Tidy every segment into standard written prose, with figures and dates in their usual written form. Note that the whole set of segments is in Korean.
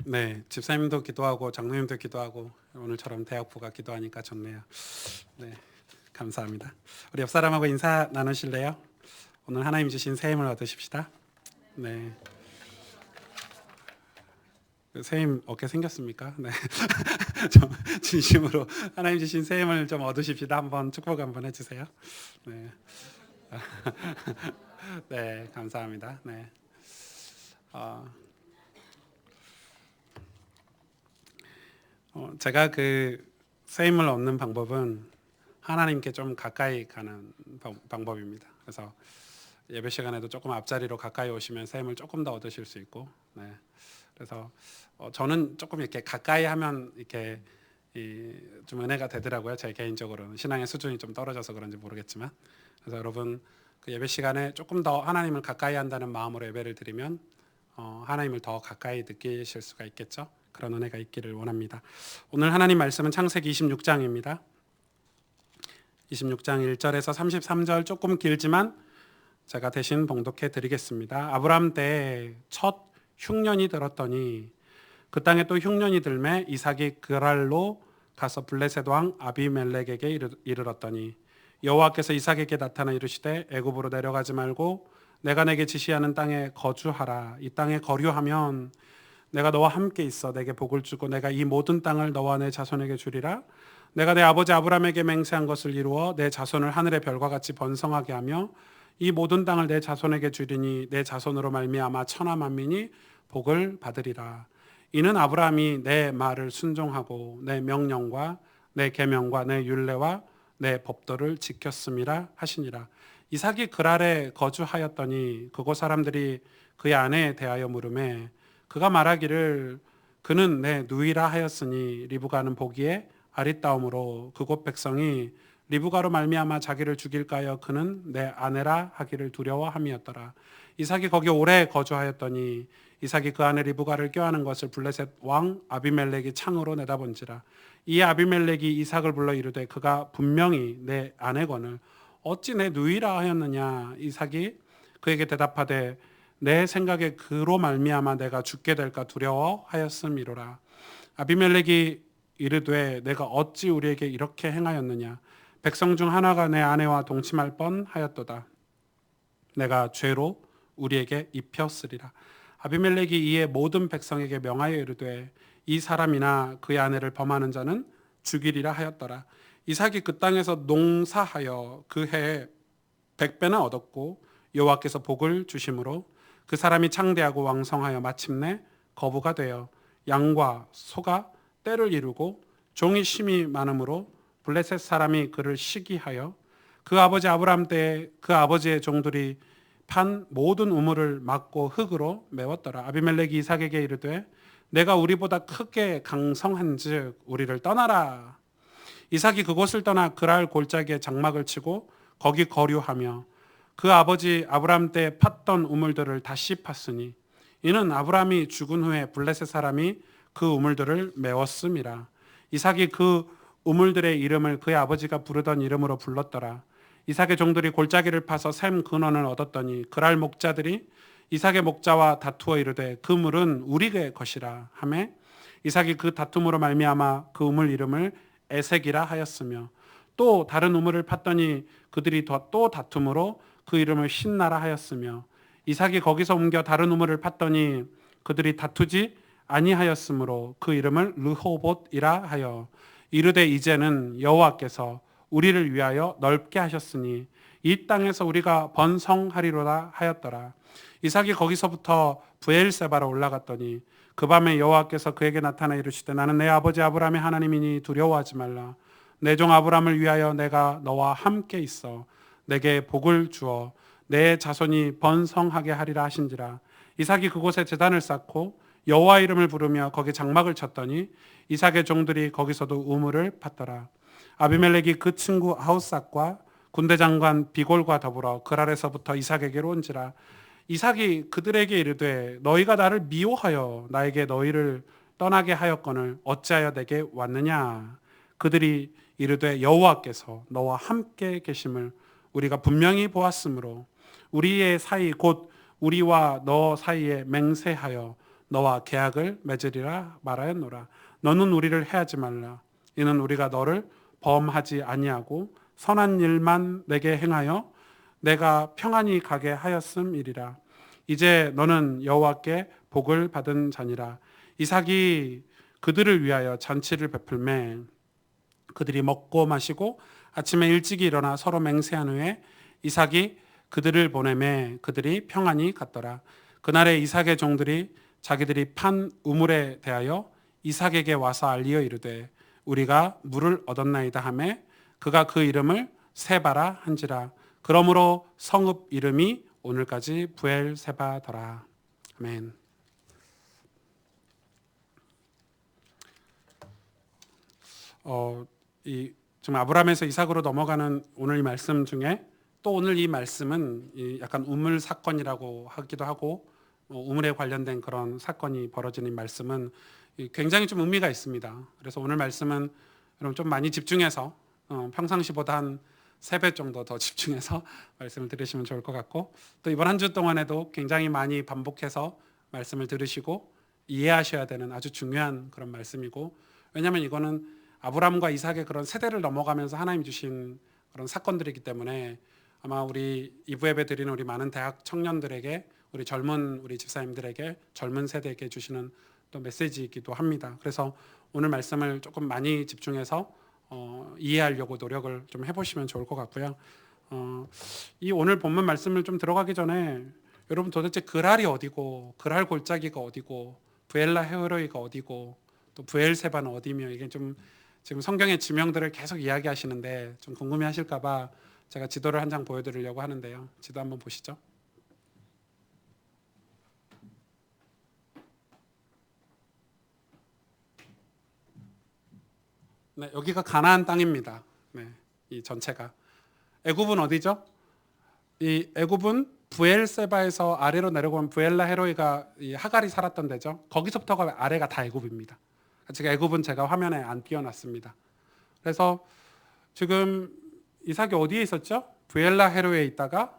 네, 집사님도 기도하고 장로님도 기도하고 오늘처럼 대학부가 기도하니까 좋네요. 네, 감사합니다. 우리 옆 사람하고 인사 나누실래요? 오늘 하나님 주신 새 힘을 얻으십시다. 네, 새 힘 얻게 생겼습니까? 네, 좀 진심으로 하나님 주신 새 힘을 좀 얻으십시다. 한번 축복 한번 해주세요. 네, 네, 감사합니다. 네, 어, 제가 새 힘을 얻는 방법은 하나님께 좀 가까이 가는 방법입니다. 그래서 예배 시간에도 조금 앞자리로 가까이 오시면 새 힘을 조금 더 얻으실 수 있고, 네. 그래서 저는 조금 이렇게 가까이 하면 이렇게 좀 은혜가 되더라고요. 제 개인적으로는 신앙의 수준이 좀 떨어져서 그런지 모르겠지만, 그래서 여러분 그 예배 시간에 조금 더 하나님을 가까이 한다는 마음으로 예배를 드리면 하나님을 더 가까이 느끼실 수가 있겠죠. 그런 은혜가 있기를 원합니다. 오늘 하나님 말씀은 창세기 26장입니다. 26장 1절에서 33절 조금 길지만 제가 대신 봉독해 드리겠습니다. 아브라함 때 첫 흉년이 들었더니 그 땅에 또 흉년이 들매 이삭이 그랄로 가서 블레셋 왕 아비멜렉에게 이르렀더니 여호와께서 이삭에게 나타나 이르시되 애굽으로 내려가지 말고 내가 내게 지시하는 땅에 거주하라. 이 땅에 거류하면 내가 너와 함께 있어 내게 복을 주고 내가 이 모든 땅을 너와 내 자손에게 주리라. 내가 내 아버지 아브라함에게 맹세한 것을 이루어 내 자손을 하늘의 별과 같이 번성하게 하며 이 모든 땅을 내 자손에게 주리니 내 자손으로 말미암아 천하 만민이 복을 받으리라. 이는 아브라함이 내 말을 순종하고 내 명령과 내 계명과 내 율례와 내 법도를 지켰음이라 하시니라. 이삭이 그랄에 거주하였더니 그곳 사람들이 그의 아내에 대하여 물으매 그가 말하기를 그는 내 누이라 하였으니 리브가는 보기에 아리따움으로 그곳 백성이 리브가로 말미암아 자기를 죽일까 하여 그는 내 아내라 하기를 두려워함이었더라. 이삭이 거기 오래 거주하였더니 이삭이 그 아내 리브가를 껴안은 것을 블레셋 왕 아비멜렉이 창으로 내다본지라. 이 아비멜렉이 이삭을 불러 이르되 그가 분명히 내 아내거늘 어찌 내 누이라 하였느냐. 이삭이 그에게 대답하되 내 생각에 그로 말미암아 내가 죽게 될까 두려워하였음이로라. 아비멜렉이 이르되 내가 어찌 우리에게 이렇게 행하였느냐. 백성 중 하나가 내 아내와 동침할 뻔하였도다. 내가 죄로 우리에게 입혔으리라. 아비멜렉이 이에 모든 백성에게 명하여 이르되 이 사람이나 그의 아내를 범하는 자는 죽이리라 하였더라. 이삭이 그 땅에서 농사하여 그 해에 100배나 얻었고 여호와께서 복을 주심으로 그 사람이 창대하고 왕성하여 마침내 거부가 되어 양과 소가 때를 이루고 종이 심이 많으므로 블레셋 사람이 그를 시기하여 그 아버지 아브라함 때에 그 아버지의 종들이 판 모든 우물을 막고 흙으로 메웠더라. 아비멜렉이 이삭에게 이르되 내가 우리보다 크게 강성한즉 우리를 떠나라. 이삭이 그곳을 떠나 그랄 골짜기에 장막을 치고 거기 거류하며 그 아버지 아브라함 때 팠던 우물들을 다시 팠으니 이는 아브라함이 죽은 후에 블레셋 사람이 그 우물들을 메웠음이라. 이삭이 그 우물들의 이름을 그의 아버지가 부르던 이름으로 불렀더라. 이삭의 종들이 골짜기를 파서 샘 근원을 얻었더니 그랄 목자들이 이삭의 목자와 다투어 이르되 그 물은 우리의 것이라 하매 이삭이 그 다툼으로 말미암아 그 우물 이름을 에색이라 하였으며 또 다른 우물을 팠더니 그들이 또 다툼으로 그 이름을 신나라 하였으며 이삭이 거기서 옮겨 다른 우물을 팠더니 그들이 다투지 아니하였으므로 그 이름을 르호봇이라 하여 이르되 이제는 여호와께서 우리를 위하여 넓게 하셨으니 이 땅에서 우리가 번성하리로다 하였더라. 이삭이 거기서부터 브엘세바로 올라갔더니 그 밤에 여호와께서 그에게 나타나 이르시되 나는 내 아버지 아브라함의 하나님이니 두려워하지 말라. 내 종 아브라함을 위하여 내가 너와 함께 있어 내게 복을 주어 내 자손이 번성하게 하리라 하신지라. 이삭이 그곳에 제단을 쌓고 여호와 이름을 부르며 거기 장막을 쳤더니 이삭의 종들이 거기서도 우물을 팠더라. 아비멜렉이 그 친구 아우삭과 군대 장관 비골과 더불어 그랄에서부터 이삭에게로 온지라. 이삭이 그들에게 이르되 너희가 나를 미워하여 나에게 너희를 떠나게 하였거늘 어찌하여 내게 왔느냐. 그들이 이르되 여호와께서 너와 함께 계심을 우리가 분명히 보았으므로 우리의 사이 곧 우리와 너 사이에 맹세하여 너와 계약을 맺으리라 말하였노라. 너는 우리를 해하지 말라. 이는 우리가 너를 범하지 아니하고 선한 일만 내게 행하여 내가 평안히 가게 하였음이리라. 이제 너는 여호와께 복을 받은 자니라. 이삭이 그들을 위하여 잔치를 베풀매 그들이 먹고 마시고 아침에 일찍이 일어나 서로 맹세한 후에 이삭이 그들을 보내매 그들이 평안히 갔더라. 그날에 이삭의 종들이 자기들이 판 우물에 대하여 이삭에게 와서 알리어 이르되 우리가 물을 얻었나이다 하매 그가 그 이름을 세바라 한지라. 그러므로 성읍 이름이 오늘까지 부엘세바더라. 아멘. 지금 아브라함에서 이삭으로 넘어가는 오늘 이 말씀 중에 또 오늘 이 말씀은 약간 우물 사건이라고 하기도 하고 우물에 관련된 그런 사건이 벌어지는 말씀은 굉장히 좀 의미가 있습니다. 그래서 오늘 말씀은 여러분 좀 많이 집중해서 평상시보다 한 3배 정도 더 집중해서 말씀을 들으시면 좋을 것 같고 또 이번 한 주 동안에도 굉장히 많이 반복해서 말씀을 들으시고 이해하셔야 되는 아주 중요한 그런 말씀이고 왜냐하면 이거는 아브라함과 이삭의 그런 세대를 넘어가면서 하나님 주신 그런 사건들이기 때문에 아마 우리 이부 예배 드리는 우리 많은 대학 청년들에게 우리 젊은 우리 집사님들에게 젊은 세대에게 주시는 또 메시지이기도 합니다. 그래서 오늘 말씀을 조금 많이 집중해서 이해하려고 노력을 좀 해보시면 좋을 것 같고요. 이 오늘 본문 말씀을 좀 들어가기 전에 여러분 도대체 그랄이 어디고 그랄 골짜기가 어디고 부엘라 헤로이가 어디고 또 부엘세바는 어디며 이게 좀 지금 성경의 지명들을 계속 이야기하시는데 좀 궁금해하실까 봐 제가 지도를 한 장 보여드리려고 하는데요. 지도 한번 보시죠. 네, 여기가 가나안 땅입니다. 네, 이 전체가 애굽은 어디죠? 이 애굽은 부엘세바에서 아래로 내려가면 부엘라 헤로이가 이 하갈이 살았던 데죠. 거기서부터가 아래가 다 애굽입니다. 제가 애굽은 제가 화면에 안 띄워놨습니다. 그래서 지금 이삭이 어디에 있었죠? 부엘라 헤로이에 있다가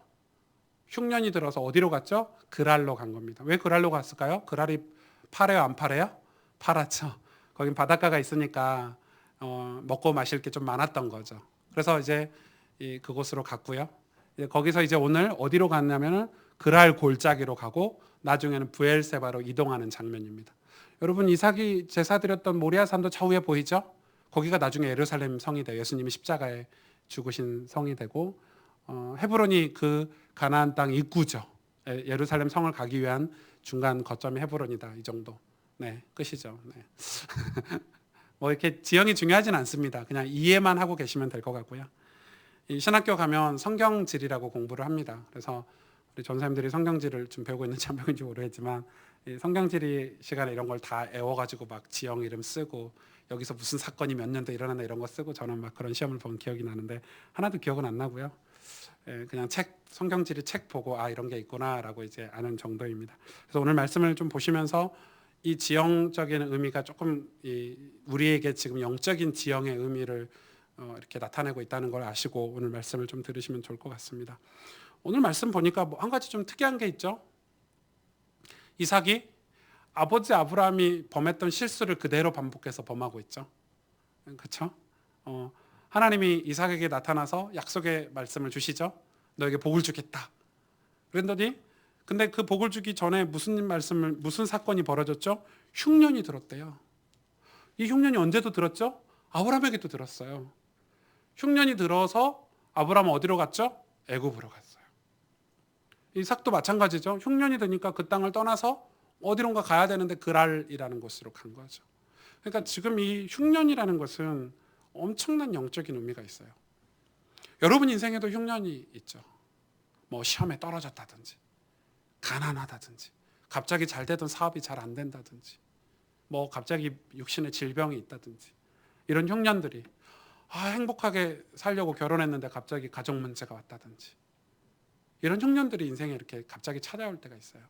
흉년이 들어서 어디로 갔죠? 그랄로 간 겁니다. 왜 그랄로 갔을까요? 그랄이 파래요, 안 파래요? 팔았죠. 거긴 바닷가가 있으니까 먹고 마실 게 좀 많았던 거죠. 그래서 이제 그곳으로 갔고요. 거기서 이제 오늘 어디로 갔냐면은 그랄 골짜기로 가고 나중에는 부엘세바로 이동하는 장면입니다. 여러분 이삭이 제사 드렸던 모리아산도 좌우에 보이죠? 거기가 나중에 예루살렘 성이 돼요. 예수님이 십자가에 죽으신 성이 되고 헤브론이 그 가나안 땅 입구죠. 예루살렘 성을 가기 위한 중간 거점이 헤브론이다. 이 정도. 네, 끝이죠. 네. 뭐 이렇게 지형이 중요하진 않습니다. 그냥 이해만 하고 계시면 될 것 같고요. 이 신학교 가면 성경지리라고 공부를 합니다. 그래서 우리 전사님들이 성경지를 좀 배우고 있는지 안 배우는지 모르겠지만 이 성경지리 시간에 이런 걸 다 애워가지고 막 지형 이름 쓰고 여기서 무슨 사건이 몇 년도에 일어났나 이런 거 쓰고 저는 막 그런 시험을 본 기억이 나는데 하나도 기억은 안 나고요. 그냥 성경지리 책 보고 아 이런 게 있구나라고 이제 아는 정도입니다. 그래서 오늘 말씀을 좀 보시면서 이 지형적인 의미가 조금 우리에게 지금 영적인 지형의 의미를 이렇게 나타내고 있다는 걸 아시고 오늘 말씀을 좀 들으시면 좋을 것 같습니다. 오늘 말씀 보니까 뭐 한 가지 좀 특이한 게 있죠. 이삭이 아버지 아브라함이 범했던 실수를 그대로 반복해서 범하고 있죠. 그렇죠? 하나님이 이삭에게 나타나서 약속의 말씀을 주시죠. 너에게 복을 주겠다. 그랬더니 근데 그 복을 주기 전에 무슨 사건이 벌어졌죠? 흉년이 들었대요. 이 흉년이 언제도 들었죠? 아브라함에게도 들었어요. 흉년이 들어서 아브라함은 어디로 갔죠? 애굽으로 갔어요. 이삭도 마찬가지죠. 흉년이 드니까 그 땅을 떠나서 어디론가 가야 되는데 그랄이라는 곳으로 간 거죠. 그러니까 지금 이 흉년이라는 것은 엄청난 영적인 의미가 있어요. 여러분 인생에도 흉년이 있죠. 뭐 시험에 떨어졌다든지 가난하다든지 갑자기 잘 되던 사업이 잘 안 된다든지 뭐 갑자기 육신의 질병이 있다든지 이런 흉년들이 행복하게 살려고 결혼했는데 갑자기 가족 문제가 왔다든지 이런 흉년들이 인생에 이렇게 갑자기 찾아올 때가 있어요.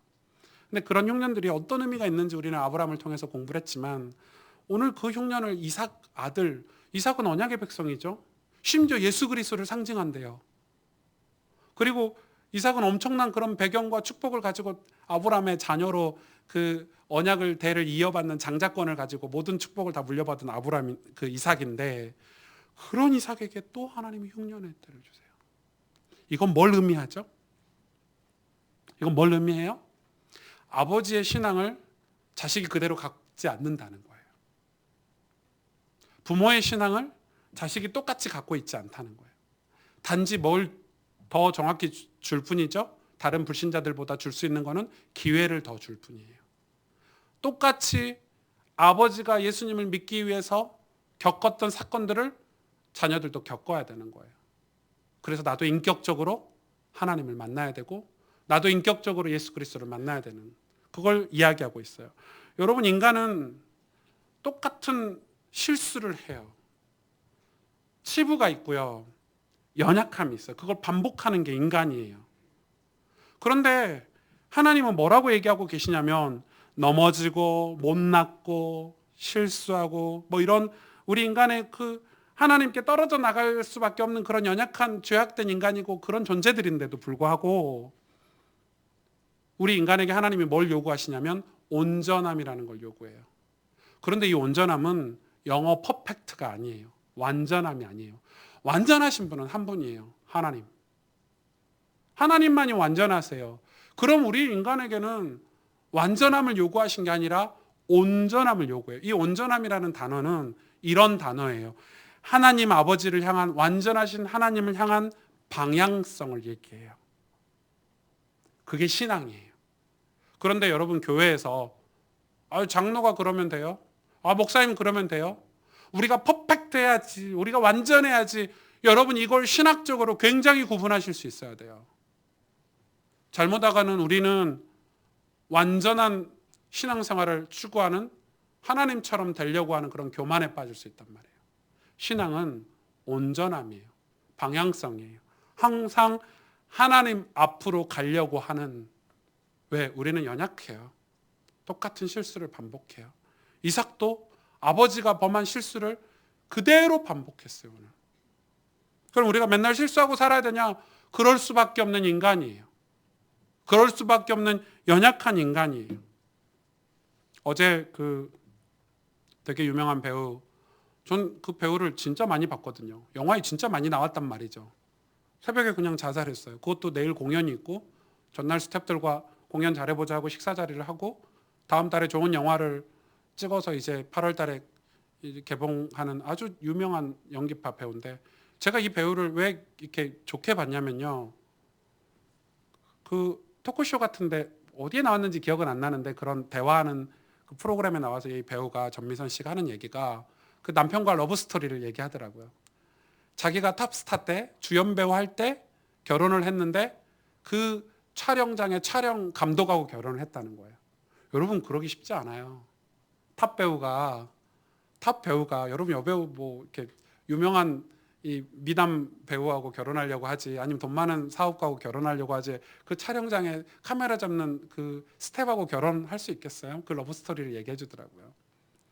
근데 그런 흉년들이 어떤 의미가 있는지 우리는 아브라함을 통해서 공부를 했지만 오늘 그 흉년을 이삭 아들, 이삭은 언약의 백성이죠. 심지어 예수 그리스도를 상징한대요. 그리고 이삭은 엄청난 그런 배경과 축복을 가지고 아브라함의 자녀로 그 언약을 대를 이어받는 장자권을 가지고 모든 축복을 다 물려받은 아브라함 그 이삭인데 그런 이삭에게 또 하나님이 흉년의 때를 주세요. 이건 뭘 의미하죠? 이건 뭘 의미해요? 아버지의 신앙을 자식이 그대로 갖지 않는다는 거예요. 부모의 신앙을 자식이 똑같이 갖고 있지 않다는 거예요. 단지 뭘 더 정확히 줄 뿐이죠. 다른 불신자들보다 줄 수 있는 거는 기회를 더 줄 뿐이에요. 똑같이 아버지가 예수님을 믿기 위해서 겪었던 사건들을 자녀들도 겪어야 되는 거예요. 그래서 나도 인격적으로 하나님을 만나야 되고 나도 인격적으로 예수 그리스도를 만나야 되는 그걸 이야기하고 있어요. 여러분 인간은 똑같은 실수를 해요. 치부가 있고요. 연약함이 있어요. 그걸 반복하는 게 인간이에요. 그런데 하나님은 뭐라고 얘기하고 계시냐면 넘어지고 못났고 실수하고 뭐 이런 우리 인간의 그 하나님께 떨어져 나갈 수밖에 없는 그런 연약한 죄악된 인간이고 그런 존재들인데도 불구하고 우리 인간에게 하나님이 뭘 요구하시냐면 온전함이라는 걸 요구해요. 그런데 이 온전함은 영어 퍼펙트가 아니에요. 완전함이 아니에요. 완전하신 분은 한 분이에요. 하나님. 하나님만이 완전하세요. 그럼 우리 인간에게는 완전함을 요구하신 게 아니라 온전함을 요구해요. 이 온전함이라는 단어는 이런 단어예요. 하나님 아버지를 향한 완전하신 하나님을 향한 방향성을 얘기해요. 그게 신앙이에요. 그런데 여러분 교회에서 장로가 그러면 돼요? 목사님 그러면 돼요? 우리가 퍼펙트해야지, 우리가 완전해야지. 여러분 이걸 신학적으로 굉장히 구분하실 수 있어야 돼요. 잘못하가는 우리는 완전한 신앙생활을 추구하는 하나님처럼 되려고 하는 그런 교만에 빠질 수 있단 말이에요. 신앙은 온전함이에요. 방향성이에요. 항상 하나님 앞으로 가려고 하는 왜? 우리는 연약해요. 똑같은 실수를 반복해요. 이삭도 아버지가 범한 실수를 그대로 반복했어요. 오늘. 그럼 우리가 맨날 실수하고 살아야 되냐? 그럴 수밖에 없는 인간이에요. 그럴 수밖에 없는 연약한 인간이에요. 어제 그 되게 유명한 배우, 전 그 배우를 진짜 많이 봤거든요. 영화에 진짜 많이 나왔단 말이죠. 새벽에 그냥 자살했어요. 그것도 내일 공연이 있고 전날 스태프들과 공연 잘해보자 하고 식사 자리를 하고 다음 달에 좋은 영화를 찍어서 이제 8월 달에 개봉하는 아주 유명한 연기파 배우인데 제가 이 배우를 왜 이렇게 좋게 봤냐면요. 그 토크쇼 같은데 어디에 나왔는지 기억은 안 나는데 그런 대화하는 그 프로그램에 나와서 이 배우가 전미선 씨가 하는 얘기가 그 남편과 러브 스토리를 얘기하더라고요. 자기가 탑스타 때 주연 배우 할 때 결혼을 했는데 그 촬영장에 촬영 감독하고 결혼을 했다는 거예요. 여러분 그러기 쉽지 않아요. 탑 배우가 여러분 여배우 뭐 이렇게 유명한 이 미담 배우하고 결혼하려고 하지 아니면 돈 많은 사업가하고 결혼하려고 하지 그 촬영장에 카메라 잡는 그 스텝하고 결혼할 수 있겠어요? 그 러브 스토리를 얘기해 주더라고요.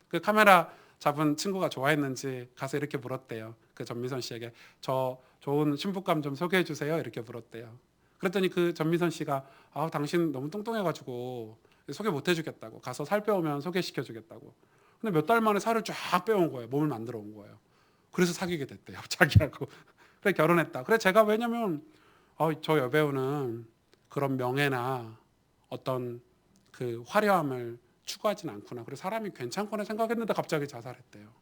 그 카메라 잡은 친구가 좋아했는지 가서 이렇게 물었대요. 그 전미선 씨에게 저 좋은 신부감 좀 소개해 주세요. 이렇게 물었대요. 그랬더니 그 전미선 씨가 당신 너무 뚱뚱해가지고 소개 못 해주겠다고 가서 살 빼오면 소개시켜 주겠다고. 근데 몇 달 만에 살을 쫙 빼온 거예요. 몸을 만들어 온 거예요. 그래서 사귀게 됐대요. 자기하고. 그래 결혼했다. 그래 제가 왜냐면 저 여배우는 그런 명예나 어떤 그 화려함을 추구하진 않구나. 그래서 사람이 괜찮구나 생각했는데 갑자기 자살했대요.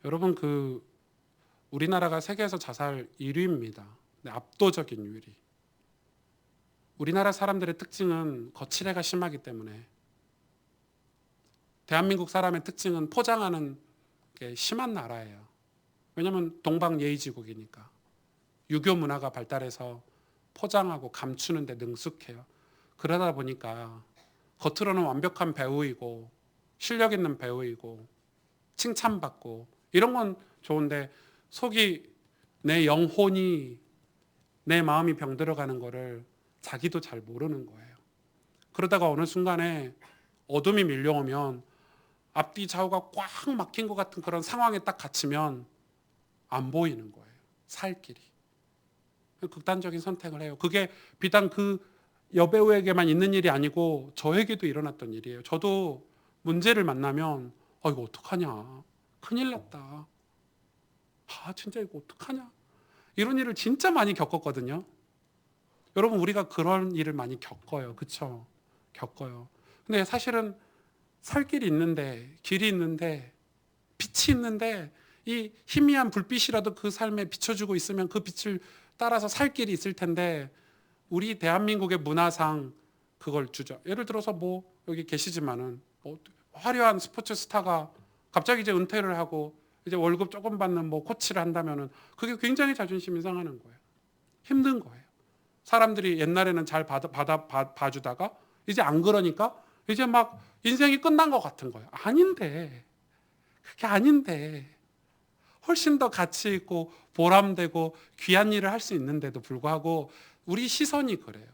여러분 그 우리나라가 세계에서 자살 1위입니다. 압도적인 1위. 우리나라 사람들의 특징은 거칠애가 심하기 때문에 대한민국 사람의 특징은 포장하는 게 심한 나라예요. 왜냐하면 동방예의지국이니까. 유교 문화가 발달해서 포장하고 감추는 데 능숙해요. 그러다 보니까 겉으로는 완벽한 배우이고 실력 있는 배우이고 칭찬받고 이런 건 좋은데 속이 내 영혼이 내 마음이 병들어가는 거를 자기도 잘 모르는 거예요. 그러다가 어느 순간에 어둠이 밀려오면 앞뒤 좌우가 꽉 막힌 것 같은 그런 상황에 딱 갇히면 안 보이는 거예요. 살 길이. 극단적인 선택을 해요. 그게 비단 그 여배우에게만 있는 일이 아니고 저에게도 일어났던 일이에요. 저도 문제를 만나면 이거 어떡하냐, 큰일 났다, 진짜 이거 어떡하냐, 이런 일을 진짜 많이 겪었거든요. 여러분, 우리가 그런 일을 많이 겪어요. 그쵸? 겪어요. 근데 사실은 살 길이 있는데, 길이 있는데, 빛이 있는데, 이 희미한 불빛이라도 그 삶에 비춰주고 있으면 그 빛을 따라서 살 길이 있을 텐데, 우리 대한민국의 문화상 그걸 주죠. 예를 들어서 뭐 여기 계시지만은 화려한 스포츠 스타가 갑자기 이제 은퇴를 하고 이제 월급 조금 받는 뭐 코치를 한다면은 그게 굉장히 자존심이 상하는 거예요. 힘든 거예요. 사람들이 옛날에는 잘 봐주다가 이제 안 그러니까 이제 막 인생이 끝난 것 같은 거예요. 아닌데, 그게 아닌데, 훨씬 더 가치 있고 보람되고 귀한 일을 할 수 있는데도 불구하고 우리 시선이 그래요.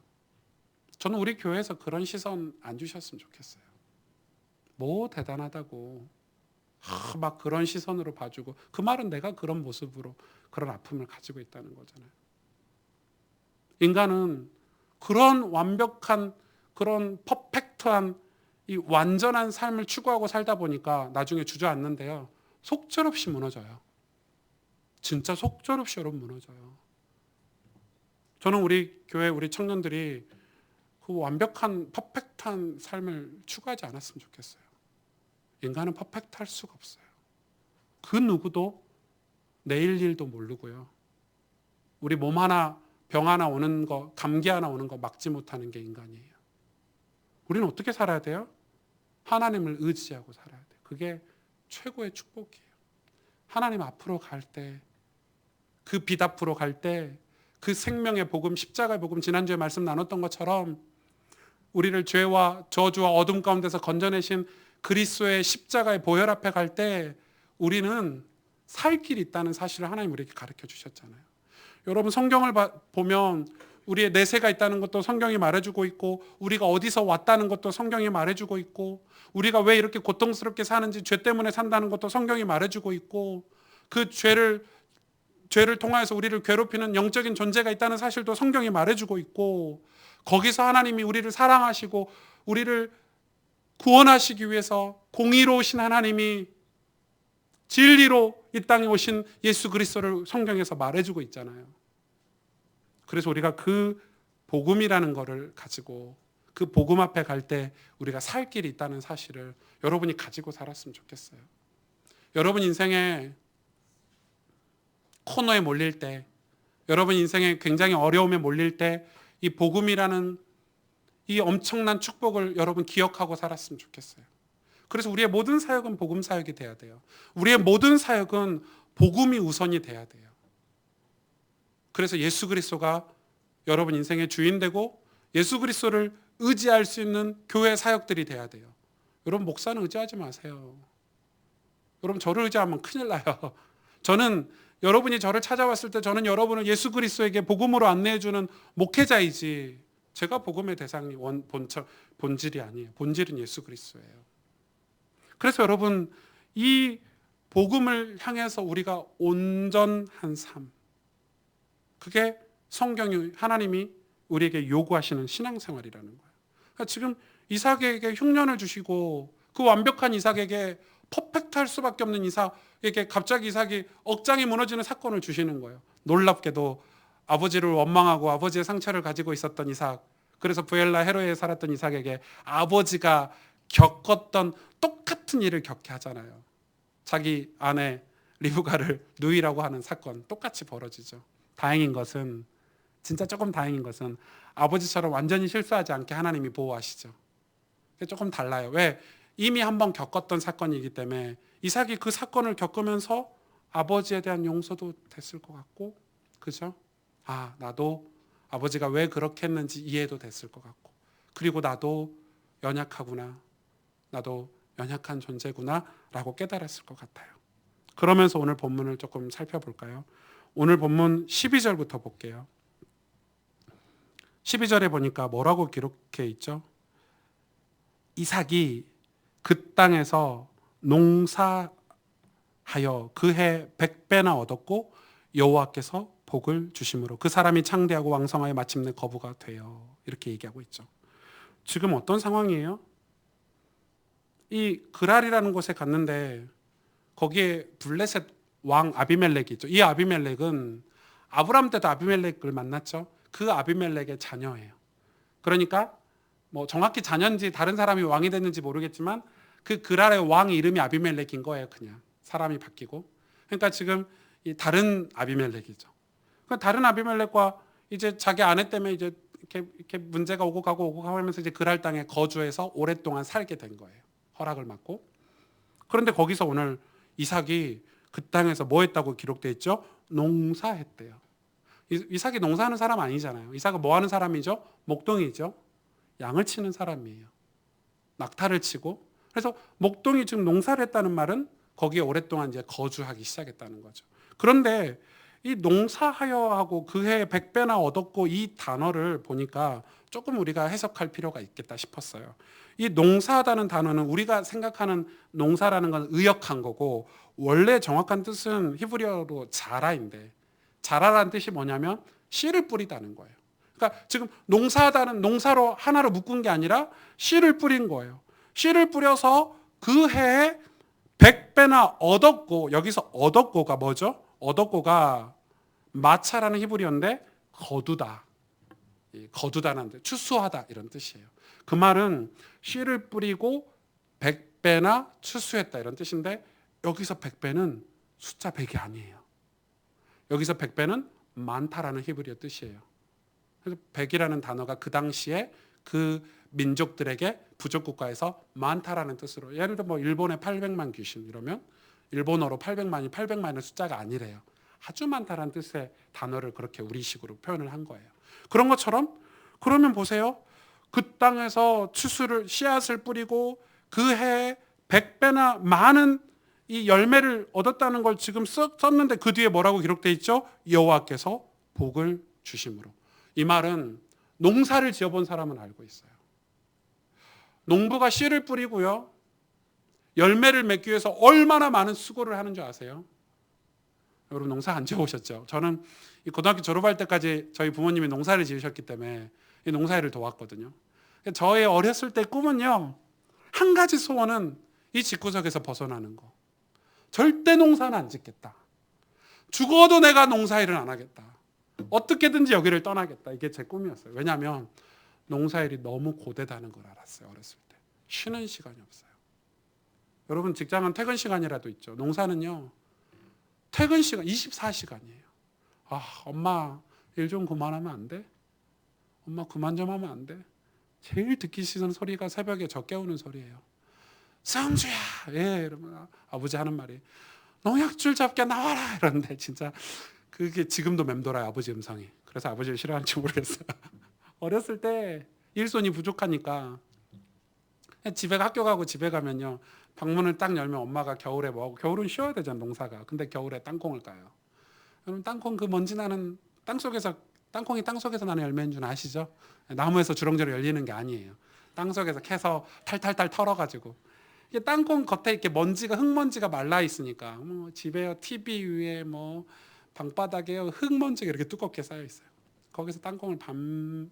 저는 우리 교회에서 그런 시선 안 주셨으면 좋겠어요. 뭐 대단하다고 막 그런 시선으로 봐주고, 그 말은 내가 그런 모습으로 그런 아픔을 가지고 있다는 거잖아요. 인간은 그런 완벽한, 그런 퍼펙트한, 이 완전한 삶을 추구하고 살다 보니까 나중에 주저앉는데요, 속절없이 무너져요. 진짜 속절없이 여러분 무너져요. 저는 우리 교회 우리 청년들이 그 완벽한 퍼펙트한 삶을 추구하지 않았으면 좋겠어요. 인간은 퍼펙트할 수가 없어요. 그 누구도 내일 일도 모르고요. 우리 몸 하나, 병 하나 오는 거, 감기 하나 오는 거 막지 못하는 게 인간이에요. 우리는 어떻게 살아야 돼요? 하나님을 의지하고 살아야 돼요. 그게 최고의 축복이에요. 하나님 앞으로 갈 때, 그 빛 앞으로 갈 때, 그 생명의 복음, 십자가의 복음, 지난주에 말씀 나눴던 것처럼 우리를 죄와 저주와 어둠 가운데서 건져내신 그리스도의 십자가의 보혈 앞에 갈 때 우리는 살 길이 있다는 사실을 하나님 우리에게 가르쳐 주셨잖아요. 여러분, 성경을 보면 우리의 내세가 있다는 것도 성경이 말해주고 있고, 우리가 어디서 왔다는 것도 성경이 말해주고 있고, 우리가 왜 이렇게 고통스럽게 사는지, 죄 때문에 산다는 것도 성경이 말해주고 있고, 그 죄를 통하여서 우리를 괴롭히는 영적인 존재가 있다는 사실도 성경이 말해주고 있고, 거기서 하나님이 우리를 사랑하시고 우리를 구원하시기 위해서 공의로우신 하나님이 진리로 이 땅에 오신 예수 그리스도를 성경에서 말해주고 있잖아요. 그래서 우리가 그 복음이라는 거를 가지고 그 복음 앞에 갈 때 우리가 살 길이 있다는 사실을 여러분이 가지고 살았으면 좋겠어요. 여러분 인생에 코너에 몰릴 때, 여러분 인생에 굉장히 어려움에 몰릴 때 이 복음이라는 이 엄청난 축복을 여러분 기억하고 살았으면 좋겠어요. 그래서 우리의 모든 사역은 복음 사역이 돼야 돼요. 우리의 모든 사역은 복음이 우선이 돼야 돼요. 그래서 예수 그리스도가 여러분 인생의 주인 되고 예수 그리스도를 의지할 수 있는 교회 사역들이 돼야 돼요. 여러분, 목사는 의지하지 마세요. 여러분, 저를 의지하면 큰일 나요. 저는 여러분이 저를 찾아왔을 때 저는 여러분을 예수 그리스도에게 복음으로 안내해주는 목회자이지, 제가 복음의 대상이 본질이 아니에요. 본질은 예수 그리스도예요. 그래서 여러분, 이 복음을 향해서 우리가 온전한 삶, 그게 성경이, 하나님이 우리에게 요구하시는 신앙생활이라는 거예요. 그러니까 지금 이삭에게 흉년을 주시고 그 완벽한 이삭에게 퍼펙트할 수밖에 없는 이삭에게 갑자기 이삭이 억장이 무너지는 사건을 주시는 거예요. 놀랍게도 아버지를 원망하고 아버지의 상처를 가지고 있었던 이삭, 그래서 부엘라 헤로에 살았던 이삭에게 아버지가 겪었던 똑같은 일을 겪게 하잖아요. 자기 아내 리브가를 누이라고 하는 사건 똑같이 벌어지죠. 다행인 것은, 진짜 조금 다행인 것은 아버지처럼 완전히 실수하지 않게 하나님이 보호하시죠. 조금 달라요. 왜? 이미 한번 겪었던 사건이기 때문에 이삭이 그 사건을 겪으면서 아버지에 대한 용서도 됐을 것 같고, 그죠? 나도 아버지가 왜 그렇게 했는지 이해도 됐을 것 같고, 그리고 나도 연약하구나, 나도 연약한 존재구나 라고 깨달았을 것 같아요. 그러면서 오늘 본문을 조금 살펴볼까요? 오늘 본문 12절부터 볼게요. 12절에 보니까 뭐라고 기록해 있죠? 이삭이 그 땅에서 농사하여 그해 100배나 얻었고 여호와께서 복을 주심으로 그 사람이 창대하고 왕성하여 마침내 거부가 돼요. 이렇게 얘기하고 있죠. 지금 어떤 상황이에요? 이 그랄이라는 곳에 갔는데 거기에 블레셋 왕 아비멜렉이 있죠. 이 아비멜렉은 아브람 때도 아비멜렉을 만났죠. 그 아비멜렉의 자녀예요. 그러니까 뭐 정확히 자녀인지 다른 사람이 왕이 됐는지 모르겠지만 그 그랄의 왕 이름이 아비멜렉인 거예요. 그냥 사람이 바뀌고. 그러니까 지금 이 다른 아비멜렉이죠. 그 다른 아비멜렉과 이제 자기 아내 때문에 이제 이렇게 문제가 오고 가고 하면서 이제 그랄 땅에 거주해서 오랫동안 살게 된 거예요. 허락을 받고. 그런데 거기서 오늘 이삭이 그 땅에서 뭐 했다고 기록되어 있죠? 농사했대요. 이삭이 농사하는 사람 아니잖아요. 이삭은 뭐 하는 사람이죠? 목동이죠. 양을 치는 사람이에요. 낙타를 치고. 그래서 목동이 지금 농사를 했다는 말은 거기에 오랫동안 이제 거주하기 시작했다는 거죠. 그런데 이 농사하여 하고 그해 100배나 얻었고 이 단어를 보니까 조금 우리가 해석할 필요가 있겠다 싶었어요. 이 농사하다는 단어는 우리가 생각하는 농사라는 건 의역한 거고 원래 정확한 뜻은 히브리어로 자라인데 자라라는 뜻이 뭐냐면 씨를 뿌리다는 거예요. 그러니까 지금 농사하다는 농사로 하나로 묶은 게 아니라 씨를 뿌린 거예요. 씨를 뿌려서 그 해에 100배나 얻었고 여기서 얻었고가 뭐죠? 얻었고가 마차라는 히브리어인데 거두다. 거두다는 뜻, 추수하다 이런 뜻이에요. 그 말은 씨를 뿌리고 100배나 추수했다 이런 뜻인데 여기서 100배는 숫자 100이 아니에요. 여기서 100배는 많다라는 히브리어 뜻이에요. 그래서 100이라는 단어가 그 당시에 그 민족들에게 부족 국가에서 많다라는 뜻으로 예를 들어 뭐 일본에 800만 귀신 이러면 일본어로 800만이 800만의 숫자가 아니래요. 아주 많다라는 뜻의 단어를 그렇게 우리식으로 표현을 한 거예요. 그런 것처럼 그러면 보세요. 그 땅에서 추수를 씨앗을 뿌리고 그 해에 100배나 많은 이 열매를 얻었다는 걸 지금 썼는데 그 뒤에 뭐라고 기록되어 있죠? 여호와께서 복을 주심으로. 이 말은 농사를 지어본 사람은 알고 있어요. 농부가 씨를 뿌리고요. 열매를 맺기 위해서 얼마나 많은 수고를 하는 줄 아세요? 여러분 농사 안 지어보셨죠? 저는 이 고등학교 졸업할 때까지 저희 부모님이 농사를 지으셨기 때문에 이 농사일을 도왔거든요. 저의 어렸을 때 꿈은요. 한 가지 소원은 이 집구석에서 벗어나는 거. 절대 농사는 안 짓겠다. 죽어도 내가 농사일은 안 하겠다. 어떻게든지 여기를 떠나겠다. 이게 제 꿈이었어요. 왜냐하면 농사일이 너무 고되다는 걸 알았어요. 어렸을 때. 쉬는 시간이 없어요. 여러분 직장은 퇴근 시간이라도 있죠. 농사는요. 퇴근 시간 24시간이에요. 아, 엄마 일 좀 그만하면 안 돼? 엄마 그만 좀 하면 안 돼? 제일 듣기 싫은 소리가 새벽에 저 깨우는 소리예요. 성주야! 예, 이러면 아버지 하는 말이 농약줄 잡게 나와라! 이러는데 진짜 그게 지금도 맴돌아요. 아버지 음성이. 그래서 아버지를 싫어하는지 모르겠어요. 어렸을 때 일손이 부족하니까 집에 학교 가고 집에 가면요. 방문을 딱 열면 엄마가 겨울에 뭐하고 겨울은 쉬어야 되잖아 농사가. 근데 겨울에 땅콩을 까요. 그럼 땅콩 그 먼지 나는 땅콩이 땅속에서 나는 열매인 줄 아시죠? 나무에서 주렁주렁 열리는 게 아니에요. 땅속에서 캐서 탈탈탈 털어가지고 이게 땅콩 겉에 이렇게 먼지가 흙먼지가 말라 있으니까 뭐 집에요 TV 위에 뭐 방바닥에요 흙먼지가 이렇게 두껍게 쌓여 있어요. 거기서 땅콩을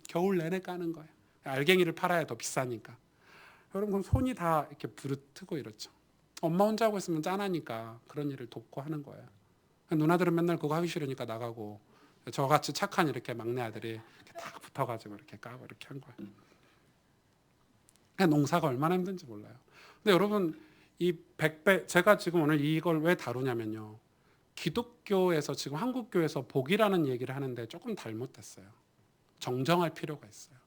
겨울 내내 까는 거예요. 알갱이를 팔아야 더 비싸니까. 여러분 그럼 손이 다 이렇게 부르트고 이렇죠. 엄마 혼자 하고 있으면 짠하니까 그런 일을 돕고 하는 거예요. 누나들은 맨날 그거 하기 싫으니까 나가고 저같이 착한 이렇게 막내 아들이 이렇게 딱 붙어가지고 이렇게 까고 이렇게 한 거예요. 농사가 얼마나 힘든지 몰라요. 근데 여러분 이 100배 제가 지금 오늘 이걸 왜 다루냐면요. 기독교에서 지금 한국교회에서 복이라는 얘기를 하는데 조금 잘못됐어요. 정정할 필요가 있어요.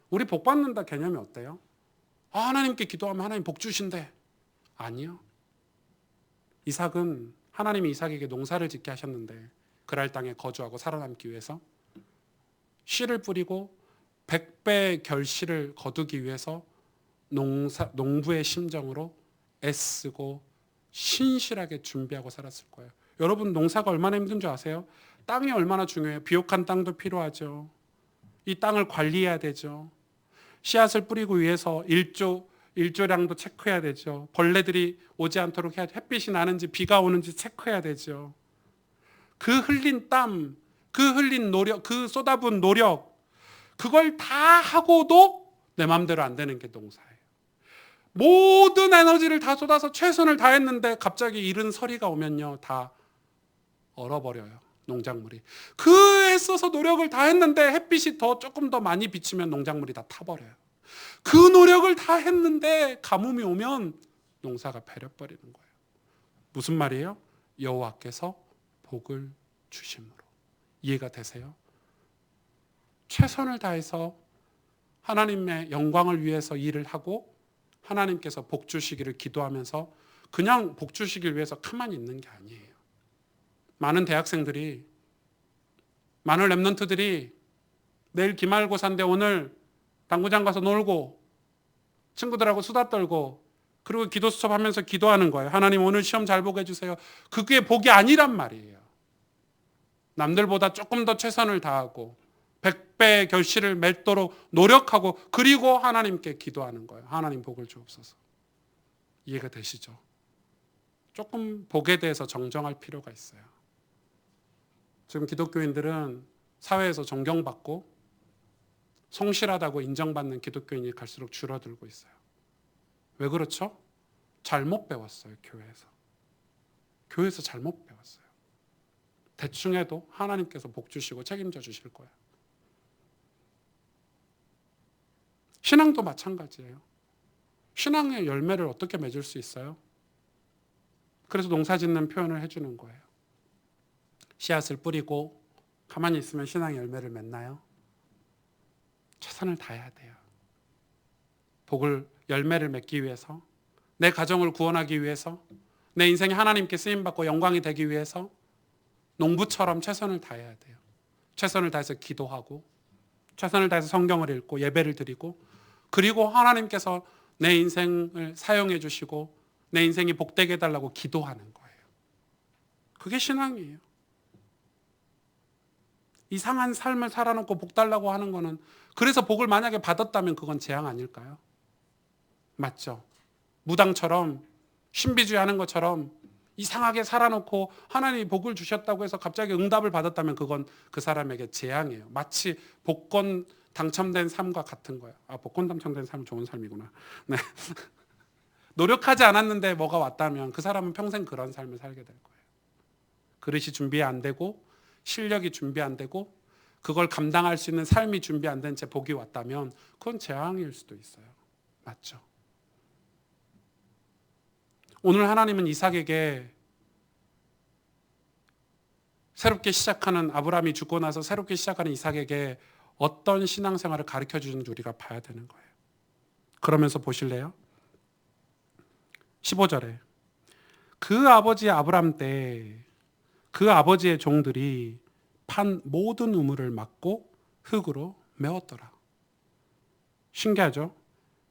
우리 복 받는다 개념이 어때요? 아, 하나님께 기도하면 하나님 복 주신대. 아니요. 이삭은 하나님이 이삭에게 농사를 짓게 하셨는데 그랄 땅에 거주하고 살아남기 위해서 씨를 뿌리고 100배의 결실을 거두기 위해서 농부의 심정으로 애쓰고 신실하게 준비하고 살았을 거예요. 여러분 농사가 얼마나 힘든 줄 아세요? 땅이 얼마나 중요해요. 비옥한 땅도 필요하죠. 이 땅을 관리해야 되죠. 씨앗을 뿌리고 위해서 일조량도 체크해야 되죠. 벌레들이 오지 않도록 해야 햇빛이 나는지 비가 오는지 체크해야 되죠. 그 흘린 땀, 그 흘린 노력, 그 쏟아부은 노력, 그걸 다 하고도 내 마음대로 안 되는 게 농사예요. 모든 에너지를 다 쏟아서 최선을 다했는데 갑자기 이른 서리가 오면요, 다 얼어버려요. 농작물이. 그 애써서 노력을 다 했는데 햇빛이 조금 더 많이 비치면 농작물이 다 타버려요. 그 노력을 다 했는데 가뭄이 오면 농사가 패려버리는 거예요. 무슨 말이에요? 여호와께서 복을 주심으로. 이해가 되세요? 최선을 다해서 하나님의 영광을 위해서 일을 하고 하나님께서 복 주시기를 기도하면서 그냥 복 주시길 위해서 가만히 있는 게 아니에요. 많은 대학생들이, 많은 랩런트들이 내일 기말고사인데 오늘 당구장 가서 놀고 친구들하고 수다 떨고 그리고 기도 수첩하면서 기도하는 거예요. 하나님 오늘 시험 잘 보게 해주세요. 그게 복이 아니란 말이에요. 남들보다 조금 더 최선을 다하고 100배의 결실을 맺도록 노력하고 그리고 하나님께 기도하는 거예요. 하나님 복을 주옵소서. 이해가 되시죠? 조금 복에 대해서 정정할 필요가 있어요. 지금 기독교인들은 사회에서 존경받고 성실하다고 인정받는 기독교인이 갈수록 줄어들고 있어요. 왜 그렇죠? 잘못 배웠어요, 교회에서. 교회에서 잘못 배웠어요. 대충 해도 하나님께서 복 주시고 책임져 주실 거예요. 신앙도 마찬가지예요. 신앙의 열매를 어떻게 맺을 수 있어요? 그래서 농사짓는 표현을 해주는 거예요. 씨앗을 뿌리고 가만히 있으면 신앙의 열매를 맺나요? 최선을 다해야 돼요. 복을, 열매를 맺기 위해서, 내 가정을 구원하기 위해서, 내 인생이 하나님께 쓰임받고 영광이 되기 위해서 농부처럼 최선을 다해야 돼요. 최선을 다해서 기도하고 최선을 다해서 성경을 읽고 예배를 드리고 그리고 하나님께서 내 인생을 사용해 주시고 내 인생이 복되게 해달라고 기도하는 거예요. 그게 신앙이에요. 이상한 삶을 살아놓고 복 달라고 하는 거는, 그래서 복을 만약에 받았다면 그건 재앙 아닐까요? 맞죠? 무당처럼 신비주의 하는 것처럼 이상하게 살아놓고 하나님이 복을 주셨다고 해서 갑자기 응답을 받았다면 그건 그 사람에게 재앙이에요. 마치 복권 당첨된 삶과 같은 거예요. 아, 복권 당첨된 삶은 좋은 삶이구나. 네. 노력하지 않았는데 뭐가 왔다면 그 사람은 평생 그런 삶을 살게 될 거예요. 그릇이 준비 안 되고 실력이 준비 안 되고 그걸 감당할 수 있는 삶이 준비 안 된 채 복이 왔다면 그건 재앙일 수도 있어요. 맞죠? 오늘 하나님은 이삭에게 새롭게 시작하는, 아브라함이 죽고 나서 새롭게 시작하는 이삭에게 어떤 신앙생활을 가르쳐 주는지 우리가 봐야 되는 거예요. 그러면서 보실래요? 15절에 그 아버지 아브라함 때 그 아버지의 종들이 판 모든 우물을 막고 흙으로 메웠더라. 신기하죠?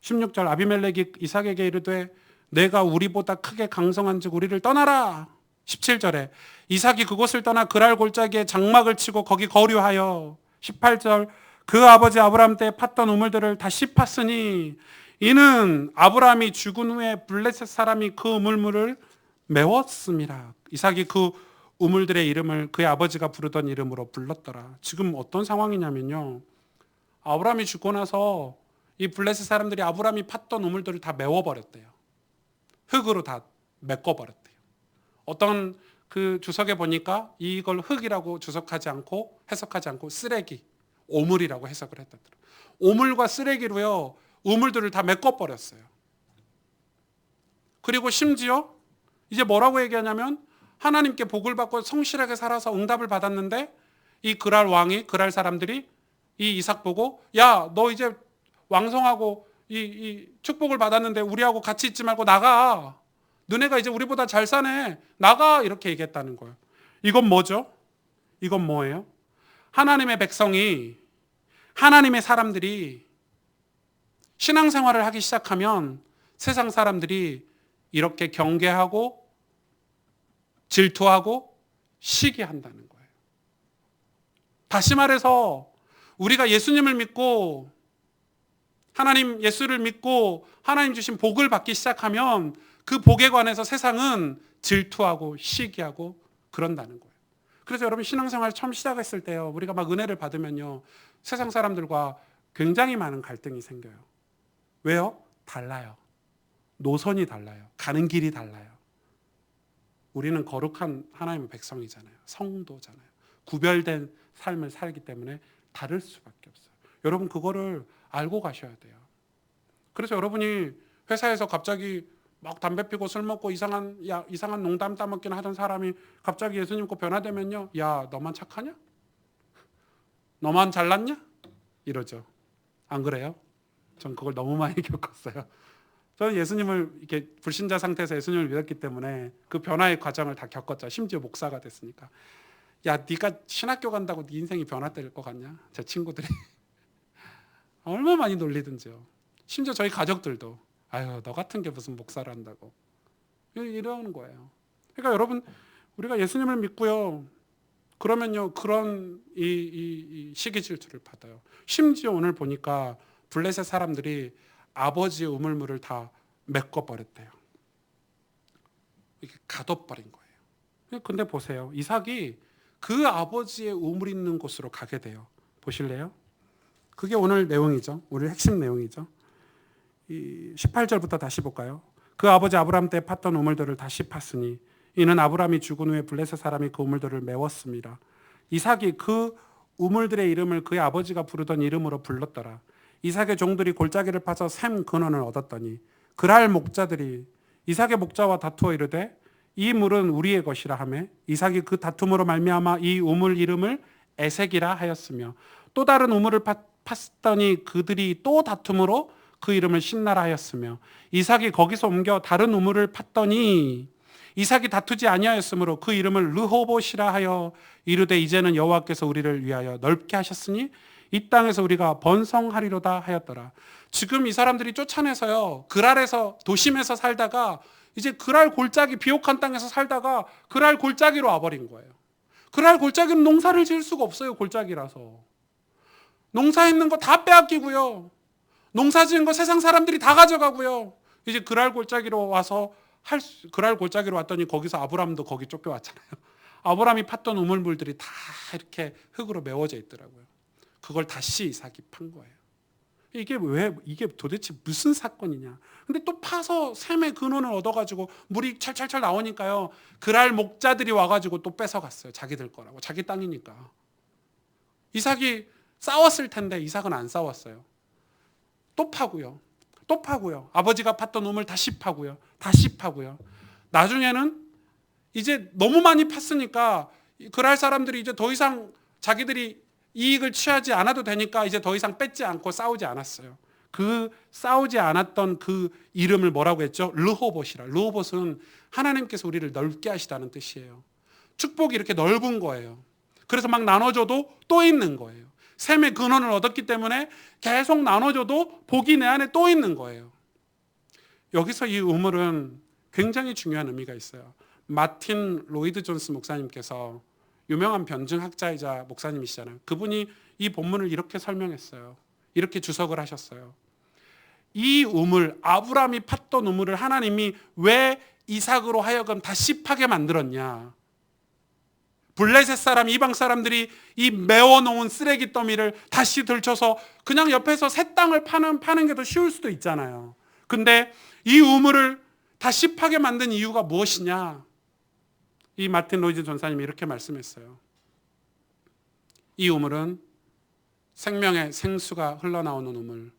16절 아비멜렉이 이삭에게 이르되 내가 우리보다 크게 강성한즉 우리를 떠나라. 17절에 이삭이 그곳을 떠나 그랄 골짜기에 장막을 치고 거기 거류하여 18절 그 아버지 아브라함 때 팠던 우물들을 다시 팠으니 이는 아브라함이 죽은 후에 블레셋 사람이 그 우물물을 메웠음이라. 이삭이 그 우물들의 이름을 그의 아버지가 부르던 이름으로 불렀더라. 지금 어떤 상황이냐면요, 아브라함이 죽고 나서 이 블레셋 사람들이 아브라함이 팠던 우물들을 다 메워버렸대요. 흙으로 다 메꿔버렸대요. 어떤 그 주석에 보니까 이걸 흙이라고 주석하지 않고 해석하지 않고 쓰레기, 오물이라고 해석을 했다더라. 오물과 쓰레기로요 우물들을 다 메꿔버렸어요. 그리고 심지어 이제 뭐라고 얘기하냐면 하나님께 복을 받고 성실하게 살아서 응답을 받았는데 이 그랄 왕이, 그랄 사람들이 이 이삭 보고 야, 너 이제 왕성하고 이 축복을 받았는데 우리하고 같이 있지 말고 나가. 너네가 이제 우리보다 잘 사네. 나가. 이렇게 얘기했다는 거예요. 이건 뭐죠? 이건 뭐예요? 하나님의 백성이, 하나님의 사람들이 신앙생활을 하기 시작하면 세상 사람들이 이렇게 경계하고 질투하고 시기한다는 거예요. 다시 말해서 우리가 예수님을 믿고 하나님 예수를 믿고 하나님 주신 복을 받기 시작하면 그 복에 관해서 세상은 질투하고 시기하고 그런다는 거예요. 그래서 여러분 신앙생활 처음 시작했을 때요, 우리가 막 은혜를 받으면요, 세상 사람들과 굉장히 많은 갈등이 생겨요. 왜요? 달라요. 노선이 달라요. 가는 길이 달라요. 우리는 거룩한 하나님의 백성이잖아요. 성도잖아요. 구별된 삶을 살기 때문에 다를 수밖에 없어요. 여러분 그거를 알고 가셔야 돼요. 그래서 여러분이 회사에서 갑자기 막 담배 피고 술 먹고 이상한 농담 따먹기나 하던 사람이 갑자기 예수님 믿고 변화되면요, 야 너만 착하냐? 너만 잘났냐? 이러죠. 안 그래요? 전 그걸 너무 많이 겪었어요. 저는 예수님을 이렇게 불신자 상태에서 예수님을 믿었기 때문에 그 변화의 과정을 다 겪었죠. 심지어 목사가 됐으니까. 야, 네가 신학교 간다고 네 인생이 변화될 것 같냐? 제 친구들이 얼마나 많이 놀리든지요. 심지어 저희 가족들도 아유, 너 같은 게 무슨 목사를 한다고 이러는 거예요. 그러니까 여러분 우리가 예수님을 믿고요, 그러면요 그런 이 시기 질투를 받아요. 심지어 오늘 보니까 블레셋 사람들이 아버지의 우물물을 다 메꿔버렸대요. 이렇게 가둬버린 거예요. 근데 보세요, 이삭이 그 아버지의 우물 있는 곳으로 가게 돼요. 보실래요? 그게 오늘 내용이죠. 오늘 핵심 내용이죠. 18절부터 다시 볼까요? 그 아버지 아브람 때 팠던 우물들을 다시 팠으니 이는 아브람이 죽은 후에 블레셋 사람이 그 우물들을 메웠습니다. 이삭이 그 우물들의 이름을 그의 아버지가 부르던 이름으로 불렀더라. 이삭의 종들이 골짜기를 파서 샘 근원을 얻었더니 그랄 목자들이 이삭의 목자와 다투어 이르되 이 물은 우리의 것이라 하며 이삭이 그 다툼으로 말미암아 이 우물 이름을 에색이라 하였으며 또 다른 우물을 팠더니 그들이 또 다툼으로 그 이름을 신나라 하였으며 이삭이 거기서 옮겨 다른 우물을 팠더니 이삭이 다투지 아니하였으므로 그 이름을 르호봇이라 하여 이르되 이제는 여호와께서 우리를 위하여 넓게 하셨으니 이 땅에서 우리가 번성하리로다 하였더라. 지금 이 사람들이 쫓아내서요, 그랄에서 도심에서 살다가 이제 그랄 골짜기 비옥한 땅에서 살다가 그랄 골짜기로 와버린 거예요. 그랄 골짜기는 농사를 지을 수가 없어요. 골짜기라서 농사했는 거 다 빼앗기고요, 농사 지은 거 세상 사람들이 다 가져가고요. 이제 그랄 골짜기로 와서 그랄 골짜기로 왔더니 거기서 아브람도 거기 쫓겨왔잖아요. 아브람이 팠던 우물물들이 다 이렇게 흙으로 메워져 있더라고요. 그걸 다시 이삭이 판 거예요. 이게 도대체 무슨 사건이냐. 근데 또 파서 샘의 근원을 얻어가지고 물이 철철철 나오니까요, 그랄 목자들이 와가지고 또 뺏어갔어요. 자기들 거라고. 자기 땅이니까. 이삭이 싸웠을 텐데 이삭은 안 싸웠어요. 또 파고요. 또 파고요. 아버지가 팠던 우물 다시 파고요. 다시 파고요. 나중에는 이제 너무 많이 팠으니까 그랄 사람들이 이제 더 이상 자기들이 이익을 취하지 않아도 되니까 이제 더 이상 뺏지 않고 싸우지 않았어요. 그 싸우지 않았던 그 이름을 뭐라고 했죠? 르호봇이라. 르호봇은 하나님께서 우리를 넓게 하시다는 뜻이에요. 축복이 이렇게 넓은 거예요. 그래서 막 나눠줘도 또 있는 거예요. 샘의 근원을 얻었기 때문에 계속 나눠줘도 복이 내 안에 또 있는 거예요. 여기서 이 우물은 굉장히 중요한 의미가 있어요. 마틴 로이드 존스 목사님께서 유명한 변증학자이자 목사님이시잖아요. 그분이 이 본문을 이렇게 설명했어요. 이렇게 주석을 하셨어요. 이 우물, 아브람이 팠던 우물을 하나님이 왜 이삭으로 하여금 다시 파게 만들었냐. 블레셋 사람, 이방 사람들이 이 메워놓은 쓰레기 더미를 다시 들춰서 그냥 옆에서 새 땅을 파는 게 더 쉬울 수도 있잖아요. 근데 이 우물을 다시 파게 만든 이유가 무엇이냐. 이 마틴 로이드 전사님이 이렇게 말씀했어요. 이 우물은 생명의 생수가 흘러나오는 우물,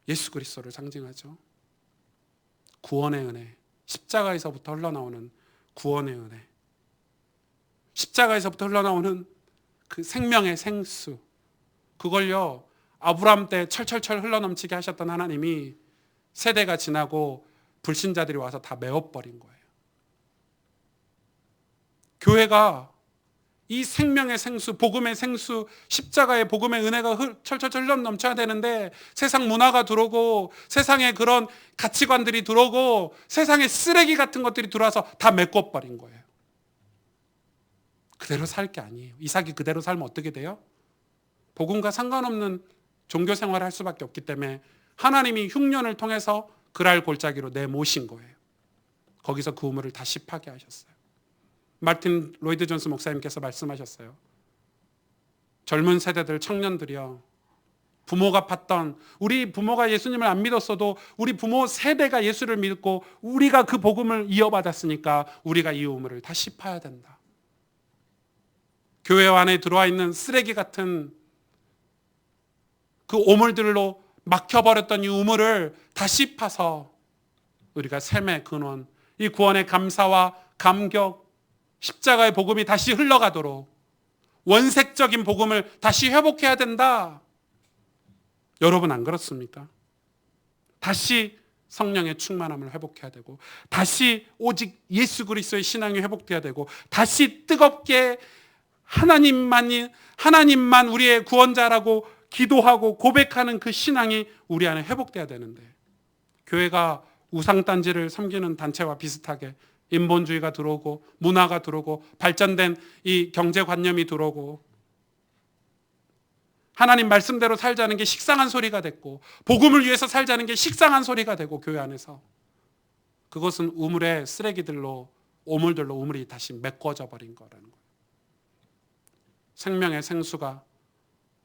예수 그리스도를 상징하죠. 구원의 은혜, 십자가에서부터 흘러나오는 구원의 은혜, 십자가에서부터 흘러나오는 그 생명의 생수, 그걸요 아브람 때 철철철 흘러넘치게 하셨던 하나님이 세대가 지나고 불신자들이 와서 다 메워버린 거예요. 교회가 이 생명의 생수, 복음의 생수, 십자가의 복음의 은혜가 철철철 흘러넘쳐야 되는데 세상 문화가 들어오고 세상의 그런 가치관들이 들어오고 세상의 쓰레기 같은 것들이 들어와서 다 메꿔버린 거예요. 그대로 살 게 아니에요. 이삭이 그대로 살면 어떻게 돼요? 복음과 상관없는 종교 생활을 할 수밖에 없기 때문에 하나님이 흉년을 통해서 그랄 골짜기로 내모신 거예요. 거기서 그 우물을 다시 파게 하셨어요. 마틴 로이드 존스 목사님께서 말씀하셨어요. 젊은 세대들, 청년들이요, 부모가 팠던, 우리 부모가 예수님을 안 믿었어도 우리 부모 세대가 예수를 믿고 우리가 그 복음을 이어받았으니까 우리가 이 우물을 다시 파야 된다. 교회 안에 들어와 있는 쓰레기 같은 그 오물들로 막혀버렸던 이 우물을 다시 파서 우리가 샘의 근원, 이 구원의 감사와 감격, 십자가의 복음이 다시 흘러가도록 원색적인 복음을 다시 회복해야 된다. 여러분 안 그렇습니까? 다시 성령의 충만함을 회복해야 되고, 다시 오직 예수 그리스도의 신앙이 회복돼야 되고, 다시 뜨겁게 하나님만 우리의 구원자라고 기도하고 고백하는 그 신앙이 우리 안에 회복돼야 되는데, 교회가 우상단지를 섬기는 단체와 비슷하게 인본주의가 들어오고 문화가 들어오고 발전된 이 경제관념이 들어오고 하나님 말씀대로 살자는 게 식상한 소리가 됐고 복음을 위해서 살자는 게 식상한 소리가 되고, 교회 안에서 그것은 우물의 쓰레기들로, 오물들로 우물이 다시 메꿔져 버린 거라는 거예요. 생명의 생수가,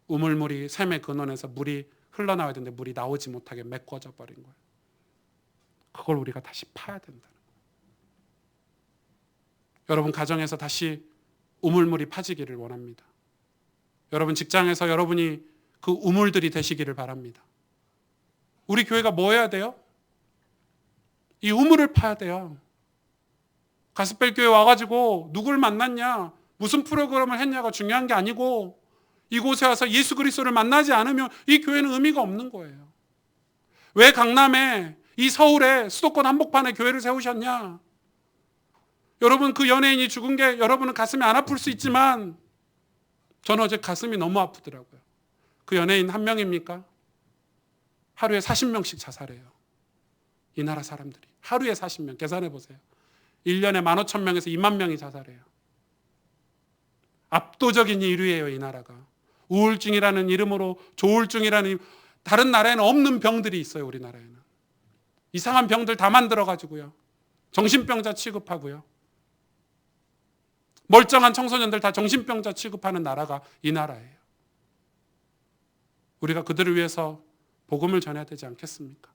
우물물이 샘의 근원에서 물이 흘러나와야 되는데 물이 나오지 못하게 메꿔져 버린 거예요. 그걸 우리가 다시 파야 된다는 거예요. 여러분 가정에서 다시 우물물이 파지기를 원합니다. 여러분 직장에서 여러분이 그 우물들이 되시기를 바랍니다. 우리 교회가 뭐 해야 돼요? 이 우물을 파야 돼요. 가스펠 교회 와가지고 누굴 만났냐, 무슨 프로그램을 했냐가 중요한 게 아니고, 이곳에 와서 예수 그리스도를 만나지 않으면 이 교회는 의미가 없는 거예요. 왜 강남에, 이 서울에 수도권 한복판에 교회를 세우셨냐? 여러분 그 연예인이 죽은 게 여러분은 가슴이 안 아플 수 있지만 저는 어제 가슴이 너무 아프더라고요. 그 연예인 한 명입니까? 하루에 40명씩 자살해요. 이 나라 사람들이 하루에 40명, 계산해 보세요. 1년에 15,000명에서 2만 명이 자살해요. 압도적인 1위예요, 이 나라가. 우울증이라는 이름으로, 조울증이라는, 다른 나라에는 없는 병들이 있어요. 우리나라에는 이상한 병들 다 만들어가지고요, 정신병자 취급하고요, 멀쩡한 청소년들 다 정신병자 취급하는 나라가 이 나라예요. 우리가 그들을 위해서 복음을 전해야 되지 않겠습니까?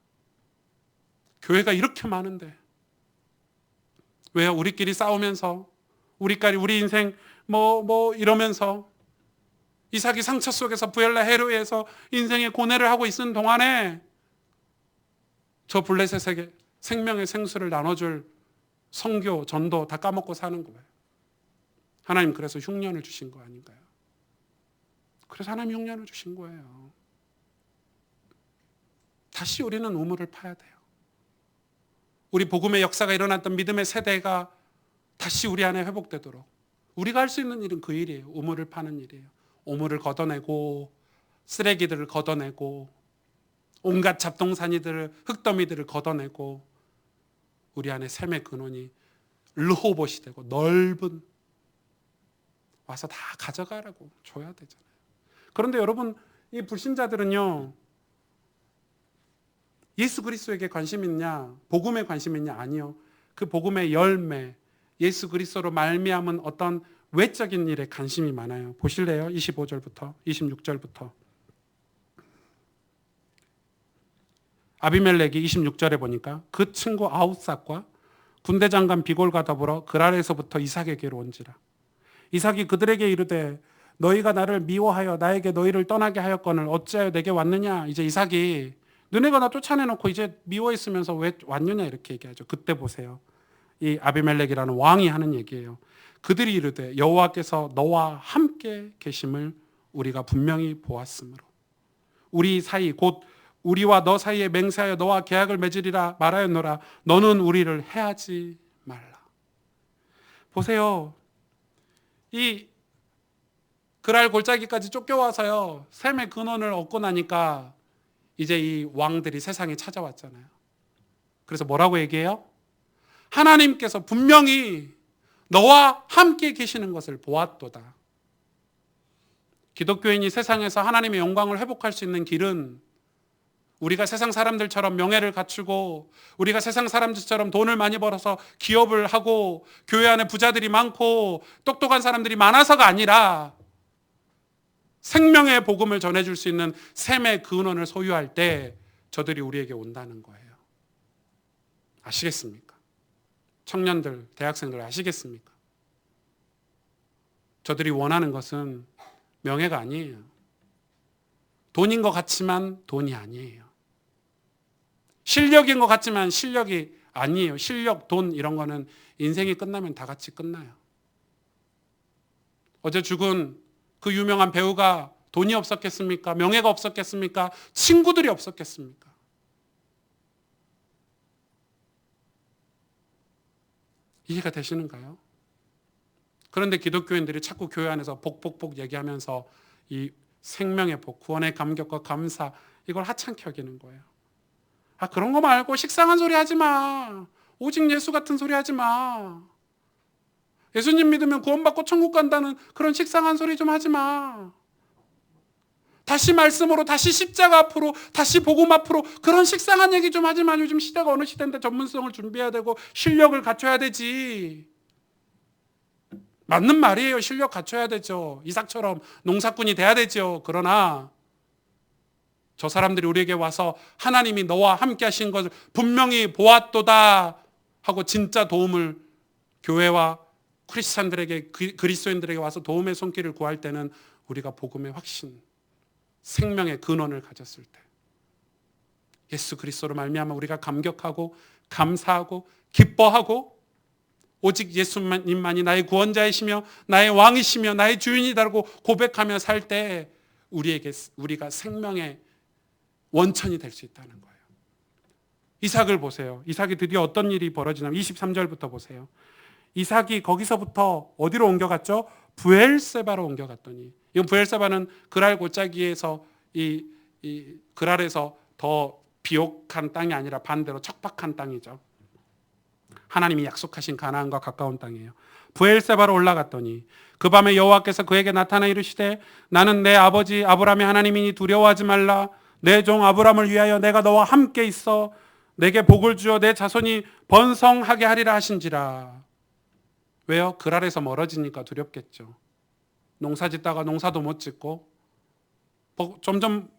교회가 이렇게 많은데 왜 우리끼리 싸우면서, 우리 인생 이러면서, 이삭이 상처 속에서 부엘라 헤로에서 인생의 고뇌를 하고 있는 동안에 저 블레셋에게 생명의 생수를 나눠줄 선교, 전도 다 까먹고 사는 거예요. 하나님 그래서 흉년을 주신 거 아닌가요? 그래서 하나님 흉년을 주신 거예요. 다시 우리는 우물을 파야 돼요. 우리 복음의 역사가 일어났던 믿음의 세대가 다시 우리 안에 회복되도록 우리가 할 수 있는 일은 그 일이에요. 우물을 파는 일이에요. 우물을 걷어내고 쓰레기들을 걷어내고 온갖 잡동사니들을, 흙더미들을 걷어내고 우리 안에 샘의 근원이 르호봇이 되고 넓은, 와서 다 가져가라고 줘야 되잖아요. 그런데 여러분, 이 불신자들은요, 예수 그리스도에게 관심 있냐, 복음에 관심 있냐? 아니요. 그 복음의 열매, 예수 그리스도로 말미암은 어떤 외적인 일에 관심이 많아요. 보실래요? 25절부터 26절부터. 아비멜렉이 26절에 보니까 그 친구 아웃삭과 군대 장관 비골과 더불어 그랄에서부터 이삭에게로 온지라. 이삭이 그들에게 이르되 너희가 나를 미워하여 나에게 너희를 떠나게 하였거늘 어찌하여 내게 왔느냐. 이제 이삭이 너네가 나 쫓아내놓고 이제 미워했으면서 왜 왔느냐 이렇게 얘기하죠. 그때 보세요. 이 아비멜렉이라는 왕이 하는 얘기예요. 그들이 이르되 여호와께서 너와 함께 계심을 우리가 분명히 보았으므로 우리 사이 곧 우리와 너 사이에 맹세하여 너와 계약을 맺으리라 말하였노라. 너는 우리를 해하지 말라. 보세요. 이 그랄 골짜기까지 쫓겨와서요, 샘의 근원을 얻고 나니까 이제 이 왕들이 세상에 찾아왔잖아요. 그래서 뭐라고 얘기해요? 하나님께서 분명히 너와 함께 계시는 것을 보았도다. 기독교인이 세상에서 하나님의 영광을 회복할 수 있는 길은 우리가 세상 사람들처럼 명예를 갖추고 우리가 세상 사람들처럼 돈을 많이 벌어서 기업을 하고 교회 안에 부자들이 많고 똑똑한 사람들이 많아서가 아니라 생명의 복음을 전해줄 수 있는 샘의 근원을 소유할 때 저들이 우리에게 온다는 거예요. 아시겠습니까? 청년들, 대학생들 아시겠습니까? 저들이 원하는 것은 명예가 아니에요. 돈인 것 같지만 돈이 아니에요. 실력인 것 같지만 실력이 아니에요. 실력, 돈 이런 거는 인생이 끝나면 다 같이 끝나요. 어제 죽은 그 유명한 배우가 돈이 없었겠습니까? 명예가 없었겠습니까? 친구들이 없었겠습니까? 이해가 되시는가요? 그런데 기독교인들이 자꾸 교회 안에서 복 얘기하면서 이 생명의 복, 구원의 감격과 감사 이걸 하찮게 여기는 거예요. 아, 그런 거 말고 식상한 소리 하지 마. 오직 예수 같은 소리 하지 마. 예수님 믿으면 구원받고 천국 간다는 그런 식상한 소리 좀 하지 마. 다시 말씀으로, 다시 십자가 앞으로, 다시 복음 앞으로 그런 식상한 얘기 좀 하지 마. 요즘 시대가 어느 시대인데 전문성을 준비해야 되고 실력을 갖춰야 되지. 맞는 말이에요. 실력 갖춰야 되죠. 이삭처럼 농사꾼이 돼야 되죠. 그러나 저 사람들이 우리에게 와서 하나님이 너와 함께 하신 것을 분명히 보았도다 하고 진짜 도움을 교회와 크리스찬들에게, 그리스도인들에게 와서 도움의 손길을 구할 때는 우리가 복음의 확신, 생명의 근원을 가졌을 때 예수 그리스도로 말미암아 우리가 감격하고 감사하고 기뻐하고 오직 예수님만이 나의 구원자이시며 나의 왕이시며 나의 주인이다라고 고백하며 살 때 우리가 생명의 원천이 될 수 있다는 거예요. 이삭을 보세요. 이삭이 드디어 어떤 일이 벌어지냐면 23절부터 보세요. 이삭이 거기서부터 어디로 옮겨갔죠? 브엘세바로 옮겨갔더니, 이 브엘세바는 그랄 골짜기에서 이 그랄에서 더 비옥한 땅이 아니라 반대로 척박한 땅이죠. 하나님이 약속하신 가나안과 가까운 땅이에요. 브엘세바로 올라갔더니 그 밤에 여호와께서 그에게 나타나 이르시되 나는 내 아버지 아브라함의 하나님이니 두려워하지 말라. 내 종 아브라함을 위하여 내가 너와 함께 있어 내게 복을 주어 내 자손이 번성하게 하리라 하신지라. 왜요? 그랄에서 멀어지니까 두렵겠죠. 농사 짓다가 농사도 못 짓고 점점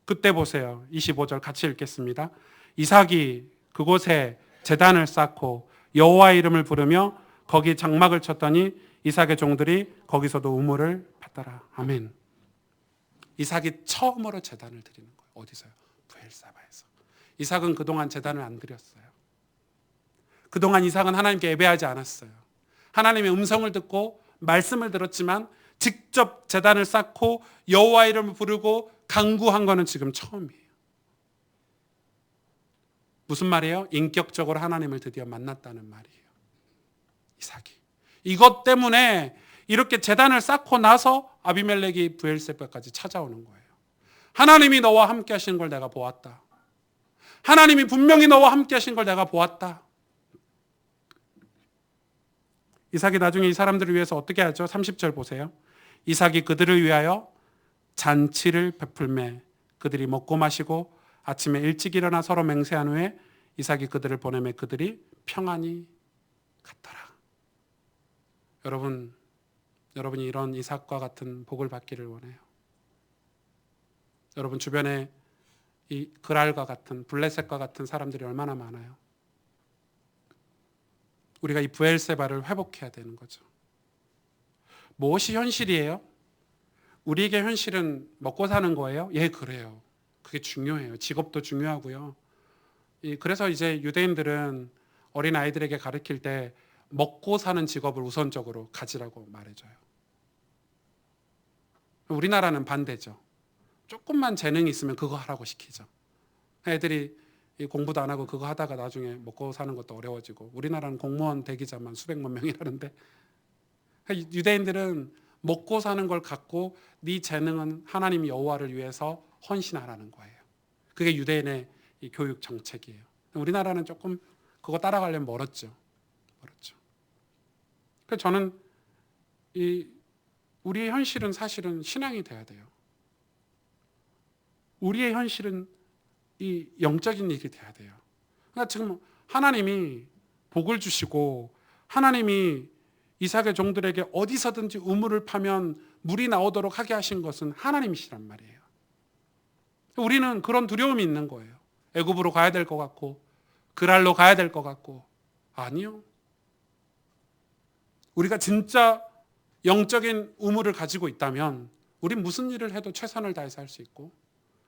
그때 보세요. 25절 같이 읽겠습니다. 이삭이 그곳에 제단을 쌓고 여호와의 이름을 부르며 거기 장막을 쳤더니 이삭의 종들이 거기서도 우물을 팠더라. 아멘. 이삭이 처음으로 제단을 드리는 거예요. 어디서요? 브엘사바에서. 이삭은 그동안 제단을 안 드렸어요. 그동안 이삭은 하나님께 예배하지 않았어요. 하나님의 음성을 듣고 말씀을 들었지만 직접 제단을 쌓고 여호와의 이름을 부르고 간구한 거는 지금 처음이에요. 무슨 말이에요? 인격적으로 하나님을 드디어 만났다는 말이에요. 이삭이. 이것 때문에 이렇게 제단을 쌓고 나서 아비멜렉이 브엘세바까지 찾아오는 거예요. 하나님이 너와 함께 하시는 걸 내가 보았다. 하나님이 분명히 너와 함께 하신 걸 내가 보았다. 이삭이 나중에 이 사람들을 위해서 어떻게 하죠? 30절 보세요. 이삭이 그들을 위하여 잔치를 베풀매 그들이 먹고 마시고 아침에 일찍 일어나 서로 맹세한 후에 이삭이 그들을 보내매 그들이 평안히 갔더라. 여러분이 이런 이삭과 같은 복을 받기를 원해요. 여러분 주변에 이 그랄과 같은 블레셋과 같은 사람들이 얼마나 많아요. 우리가 이 브엘세바를 회복해야 되는 거죠. 무엇이 현실이에요? 우리에게 현실은 먹고 사는 거예요? 예, 그래요. 그게 중요해요. 직업도 중요하고요. 그래서 이제 유대인들은 어린 아이들에게 가르칠 때 먹고 사는 직업을 우선적으로 가지라고 말해줘요. 우리나라는 반대죠. 조금만 재능이 있으면 그거 하라고 시키죠. 애들이 공부도 안 하고 그거 하다가 나중에 먹고 사는 것도 어려워지고, 우리나라는 공무원 대기자만 수백만 명이라는데 유대인들은 먹고 사는 걸 갖고 네 재능은 하나님 여호와를 위해서 헌신하라는 거예요. 그게 유대인의 이 교육 정책이에요. 우리나라는 조금 그거 따라가려면 멀었죠. 그래서 저는 우리의 현실은 사실은 신앙이 돼야 돼요. 우리의 현실은 이 영적인 일이 돼야 돼요. 그러니까 지금 하나님이 복을 주시고 하나님이 이삭의 종들에게 어디서든지 우물을 파면 물이 나오도록 하게 하신 것은 하나님이시란 말이에요. 우리는 그런 두려움이 있는 거예요. 애굽으로 가야 될 것 같고 그랄로 가야 될 것 같고. 아니요. 우리가 진짜 영적인 우물을 가지고 있다면 우린 무슨 일을 해도 최선을 다해서 할 수 있고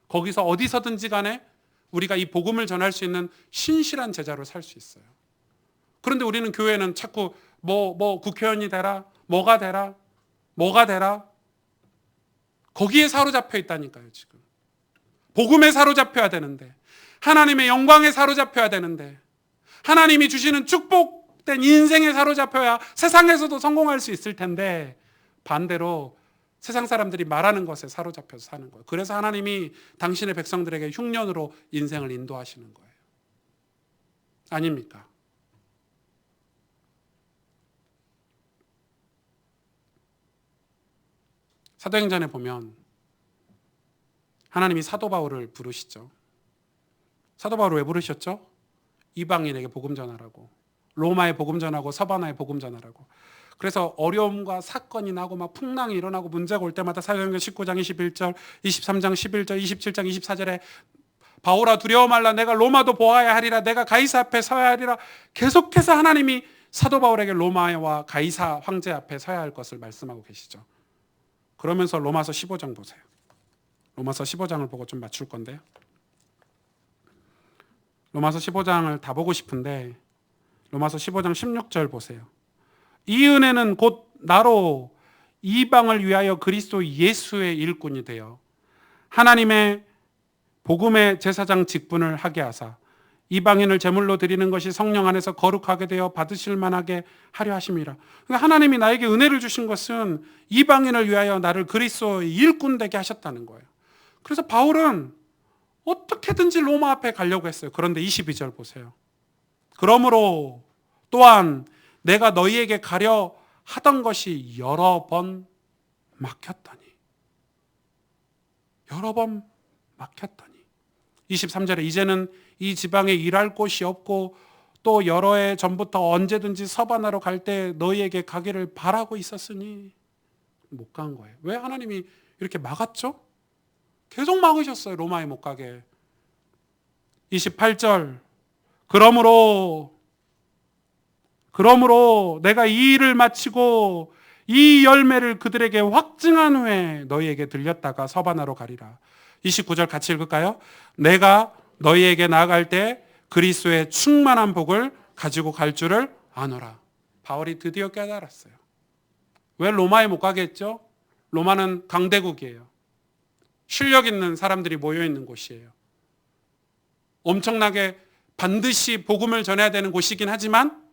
거기서 어디서든지 간에 우리가 이 복음을 전할 수 있는 신실한 제자로 살 수 있어요. 그런데 우리는 교회는 자꾸 국회의원이 되라, 뭐가 되라 거기에 사로잡혀 있다니까요. 지금 복음에 사로잡혀야 되는데 하나님의 영광에 사로잡혀야 되는데 하나님이 주시는 축복된 인생에 사로잡혀야 세상에서도 성공할 수 있을 텐데 반대로 세상 사람들이 말하는 것에 사로잡혀서 사는 거예요. 그래서 하나님이 당신의 백성들에게 흉년으로 인생을 인도하시는 거예요. 아닙니까? 사도행전에 보면 하나님이 사도 바울을 부르시죠. 사도 바울을 왜 부르셨죠? 이방인에게 복음 전하라고. 로마에 복음 전하고 서바나에 복음 전하라고. 그래서 어려움과 사건이 나고 막 풍랑이 일어나고 문제가 올 때마다 사도행전 19장 21절, 23장 11절, 27장 24절에 바울아 두려워 말라 내가 로마도 보아야 하리라 내가 가이사 앞에 서야 하리라 계속해서 하나님이 사도 바울에게 로마와 가이사 황제 앞에 서야 할 것을 말씀하고 계시죠. 그러면서 로마서 15장 보세요. 로마서 15장을 보고 좀 맞출 건데요. 로마서 15장을 다 보고 싶은데 로마서 15장 16절 보세요. 이 은혜는 곧 나로 이방을 위하여 그리스도 예수의 일꾼이 되어 하나님의 복음의 제사장 직분을 하게 하사 이방인을 제물로 드리는 것이 성령 안에서 거룩하게 되어 받으실 만하게 하려 하심이라. 그러니까 하나님이 나에게 은혜를 주신 것은 이방인을 위하여 나를 그리스도의 일꾼 되게 하셨다는 거예요. 그래서 바울은 어떻게든지 로마 앞에 가려고 했어요. 그런데 22절 보세요. 그러므로 또한 내가 너희에게 가려 하던 것이 여러 번 막혔더니 23절에 이제는 이 지방에 일할 곳이 없고 또 여러 해 전부터 언제든지 서바나로 갈 때 너희에게 가기를 바라고 있었으니 못 간 거예요. 왜 하나님이 이렇게 막았죠? 계속 막으셨어요. 로마에 못 가게. 28절 그러므로 내가 이 일을 마치고 이 열매를 그들에게 확증한 후에 너희에게 들렸다가 서바나로 가리라. 29절 같이 읽을까요? 내가 너희에게 나아갈 때 그리스도의 충만한 복을 가지고 갈 줄을 아노라. 바울이 드디어 깨달았어요. 왜 로마에 못 가게 했죠? 로마는 강대국이에요. 실력 있는 사람들이 모여있는 곳이에요. 엄청나게 반드시 복음을 전해야 되는 곳이긴 하지만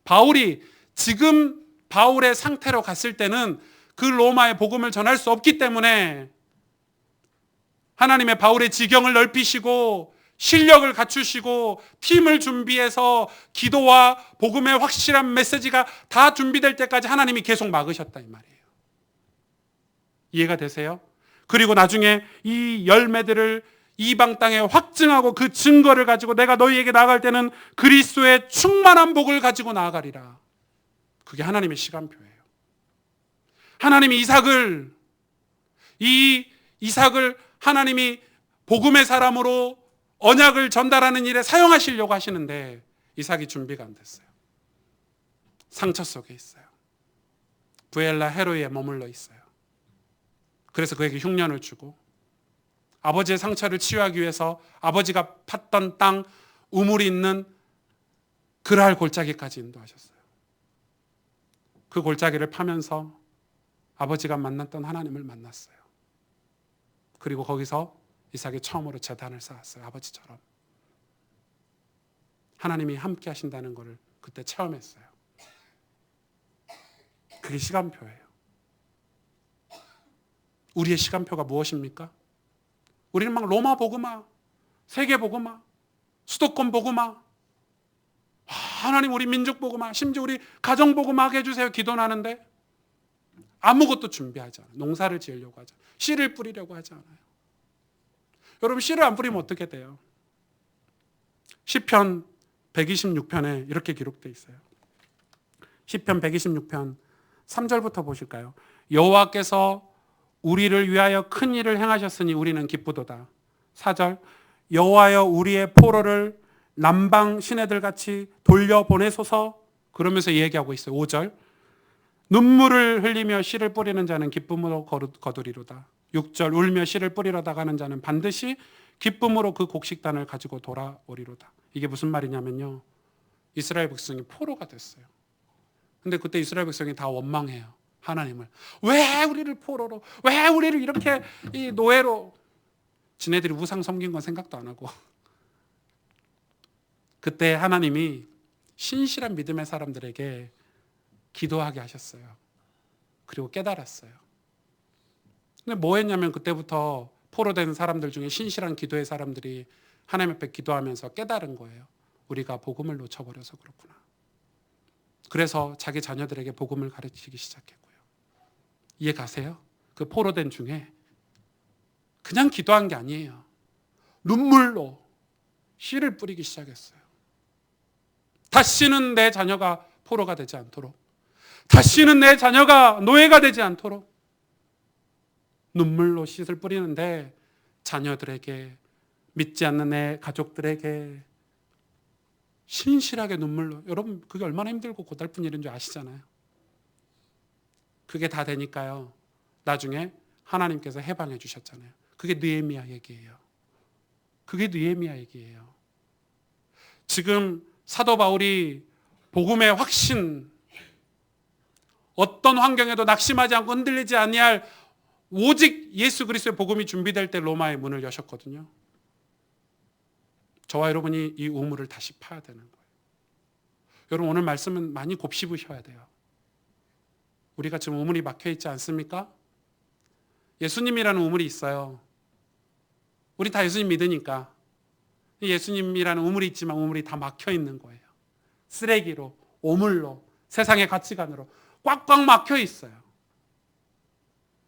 바울이 지금 바울의 상태로 갔을 때는 그 로마에 복음을 전할 수 없기 때문에 하나님의 바울의 지경을 넓히시고 실력을 갖추시고 팀을 준비해서 기도와 복음의 확실한 메시지가 다 준비될 때까지 하나님이 계속 막으셨다 이 말이에요. 이해가 되세요? 그리고 나중에 이 열매들을 이방 땅에 확증하고 그 증거를 가지고 내가 너희에게 나아갈 때는 그리스도의 충만한 복을 가지고 나아가리라. 그게 하나님의 시간표예요. 하나님이 이삭을 하나님이 복음의 사람으로 언약을 전달하는 일에 사용하시려고 하시는데 이삭이 준비가 안 됐어요. 상처 속에 있어요. 부엘라 헤로이에 머물러 있어요. 그래서 그에게 흉년을 주고 아버지의 상처를 치유하기 위해서 아버지가 팠던 땅 우물이 있는 그랄 골짜기까지 인도하셨어요. 그 골짜기를 파면서 아버지가 만났던 하나님을 만났어요. 그리고 거기서 이삭이 처음으로 제단을 쌓았어요. 아버지처럼. 하나님이 함께 하신다는 것을 그때 체험했어요. 그게 시간표예요. 우리의 시간표가 무엇입니까? 우리는 막 로마 복음화, 세계 복음화, 수도권 복음화, 하나님 우리 민족 복음화, 심지어 우리 가정 복음화하게 해주세요. 기도는 하는데 아무것도 준비하지 않아요. 농사를 지으려고 하지 않아요. 씨를 뿌리려고 하지 않아요. 여러분 씨를 안 뿌리면 어떻게 돼요? 시편 126편에 이렇게 기록되어 있어요. 시편 126편 3절부터 보실까요? 여호와께서 우리를 위하여 큰 일을 행하셨으니 우리는 기쁘도다. 4절 여호와여 우리의 포로를 남방 시내들 같이 돌려보내소서. 그러면서 얘기하고 있어요. 5절 눈물을 흘리며 씨를 뿌리는 자는 기쁨으로 거두리로다. 6절 울며 씨를 뿌리러 나가는 자는 반드시 기쁨으로 그 곡식단을 가지고 돌아오리로다. 이게 무슨 말이냐면요, 이스라엘 백성이 포로가 됐어요. 근데 그때 이스라엘 백성이 다 원망해요. 하나님을. 왜 우리를 포로로, 왜 우리를 이렇게 이 노예로. 지네들이 우상 섬긴 건 생각도 안 하고. 그때 하나님이 신실한 믿음의 사람들에게 기도하게 하셨어요. 그리고 깨달았어요. 근데 뭐 했냐면 그때부터 포로된 사람들 중에 신실한 기도의 사람들이 하나님 앞에 기도하면서 깨달은 거예요. 우리가 복음을 놓쳐버려서 그렇구나. 그래서 자기 자녀들에게 복음을 가르치기 시작했고요. 이해 가세요? 그 포로된 중에 그냥 기도한 게 아니에요. 눈물로 씨를 뿌리기 시작했어요. 다시는 내 자녀가 포로가 되지 않도록, 다시는 내 자녀가 노예가 되지 않도록 눈물로 씨를 뿌리는데 자녀들에게, 믿지 않는 내 가족들에게 신실하게 눈물로. 여러분 그게 얼마나 힘들고 고달픈 일인 줄 아시잖아요. 그게 다 되니까요, 나중에 하나님께서 해방해 주셨잖아요. 그게 느헤미야 얘기예요. 그게 느헤미야 얘기예요. 지금 사도 바울이 복음의 확신, 어떤 환경에도 낙심하지 않고 흔들리지 아니할 오직 예수 그리스도의 복음이 준비될 때 로마의 문을 여셨거든요. 저와 여러분이 이 우물을 다시 파야 되는 거예요. 여러분 오늘 말씀은 많이 곱씹으셔야 돼요. 우리가 지금 우물이 막혀 있지 않습니까? 예수님이라는 우물이 있어요. 우리 다 예수님 믿으니까. 예수님이라는 우물이 있지만 우물이 다 막혀 있는 거예요. 쓰레기로, 오물로, 세상의 가치관으로 꽉꽉 막혀 있어요.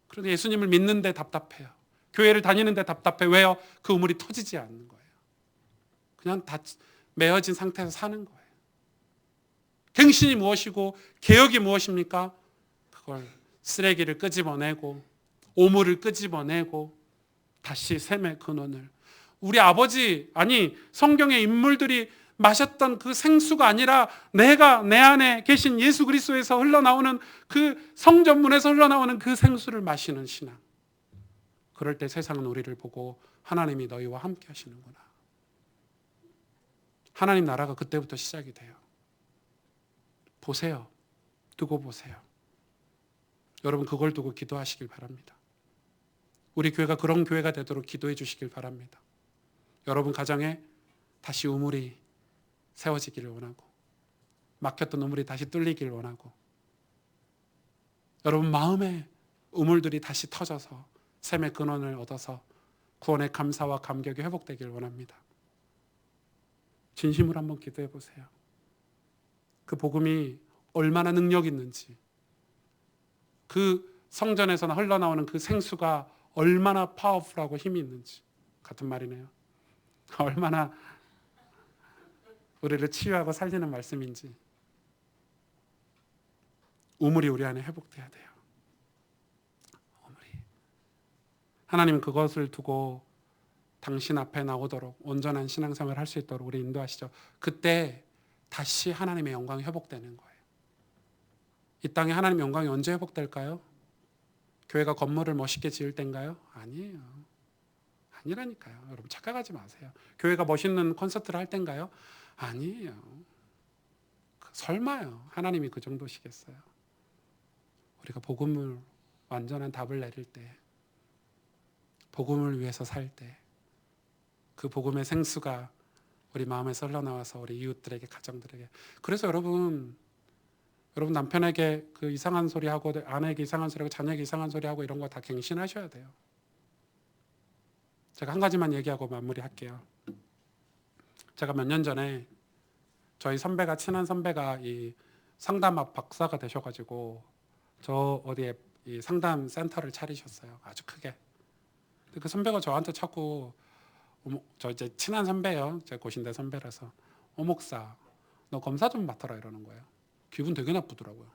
그런데 예수님을 믿는데 답답해요. 교회를 다니는데 답답해. 왜요? 그 우물이 터지지 않는 거예요. 그냥 다 메어진 상태에서 사는 거예요. 갱신이 무엇이고 개혁이 무엇입니까? 그걸 쓰레기를 끄집어내고 오물을 끄집어내고 다시 샘의 근원을, 우리 아버지, 아니 성경의 인물들이 마셨던 그 생수가 아니라 내가 내 안에 계신 예수 그리스도에서 흘러나오는 그 성전문에서 흘러나오는 그 생수를 마시는 신앙. 그럴 때 세상은 우리를 보고 하나님이 너희와 함께 하시는구나. 하나님 나라가 그때부터 시작이 돼요. 보세요. 두고 보세요. 여러분 그걸 두고 기도하시길 바랍니다. 우리 교회가 그런 교회가 되도록 기도해 주시길 바랍니다. 여러분 가정에 다시 우물이 세워지기를 원하고, 막혔던 우물이 다시 뚫리기를 원하고, 여러분 마음의 우물들이 다시 터져서 샘의 근원을 얻어서 구원의 감사와 감격이 회복되기를 원합니다. 진심으로 한번 기도해 보세요. 그 복음이 얼마나 능력 있는지, 그 성전에서 흘러나오는 그 생수가 얼마나 파워풀하고 힘이 있는지. 같은 말이네요. 얼마나 우리를 치유하고 살리는 말씀인지. 우물이 우리 안에 회복돼야 돼요. 우물이. 하나님은 그것을 두고 당신 앞에 나오도록 온전한 신앙생활을 할 수 있도록 우리 인도하시죠. 그때 다시 하나님의 영광이 회복되는 거예요. 이 땅에 하나님의 영광이 언제 회복될까요? 교회가 건물을 멋있게 지을 때인가요? 아니에요. 아니라니까요. 여러분 착각하지 마세요. 교회가 멋있는 콘서트를 할 때인가요? 아니에요. 설마요. 하나님이 그 정도시겠어요. 우리가 복음을 완전한 답을 내릴 때, 복음을 위해서 살 때, 그 복음의 생수가 우리 마음에서 흘러나와서 우리 이웃들에게, 가정들에게. 그래서 여러분 남편에게 그 이상한 소리 하고, 아내에게 이상한 소리 하고, 자녀에게 이상한 소리 하고 이런 거 다 갱신하셔야 돼요. 제가 한 가지만 얘기하고 마무리할게요. 제가 몇 년 전에 저희 선배가, 친한 선배가 이 상담학 박사가 되셔가지고 저 어디에 이 상담 센터를 차리셨어요. 아주 크게. 근데 그 선배가 저한테 자꾸 저 이제 친한 선배예요. 제 고신대 선배라서 목사 너 검사 좀 맡아라 이러는 거예요. 기분 되게 나쁘더라고요.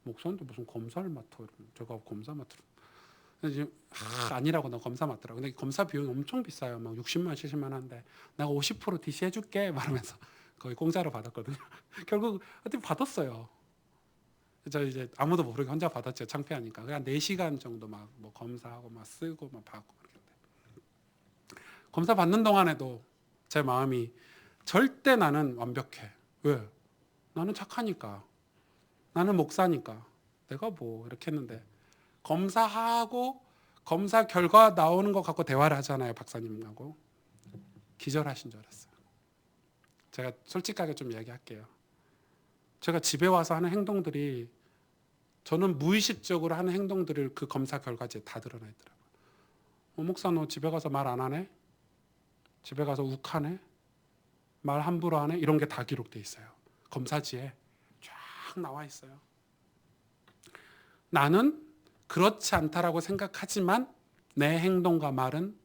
목사인데 무슨 검사를 맡아 이러는. 제가 검사 맡으라. 이제 아니라고 너 검사 맡더라. 근데 검사 비용이 엄청 비싸요. 막 60만 70만 한데 내가 50% DC 해줄게 말하면서 거의 공짜로 받았거든요. 결국 어떻게 받았어요. 저 이제 아무도 모르게 혼자 받았죠. 창피하니까. 그냥 4시간 정도 막 뭐 검사하고 막 쓰고 막 받고 그랬는데 검사 받는 동안에도 제 마음이 절대 나는 완벽해. 왜? 나는 착하니까. 나는 목사니까. 내가 뭐 이렇게 했는데 검사하고 검사 결과 나오는 거 갖고 대화를 하잖아요. 박사님하고. 기절하신 줄 알았어요. 제가 솔직하게 좀 이야기할게요. 제가 집에 와서 하는 행동들이 저는 무의식적으로 하는 행동들을 그 검사 결과지에 다 드러나 있더라고요. 목사 너 집에 가서 말 안 하네? 집에 가서 욱하네? 말 함부로 하네? 이런 게 다 기록돼 있어요. 검사지에 쫙 나와 있어요. 나는 그렇지 않다라고 생각하지만 내 행동과 말은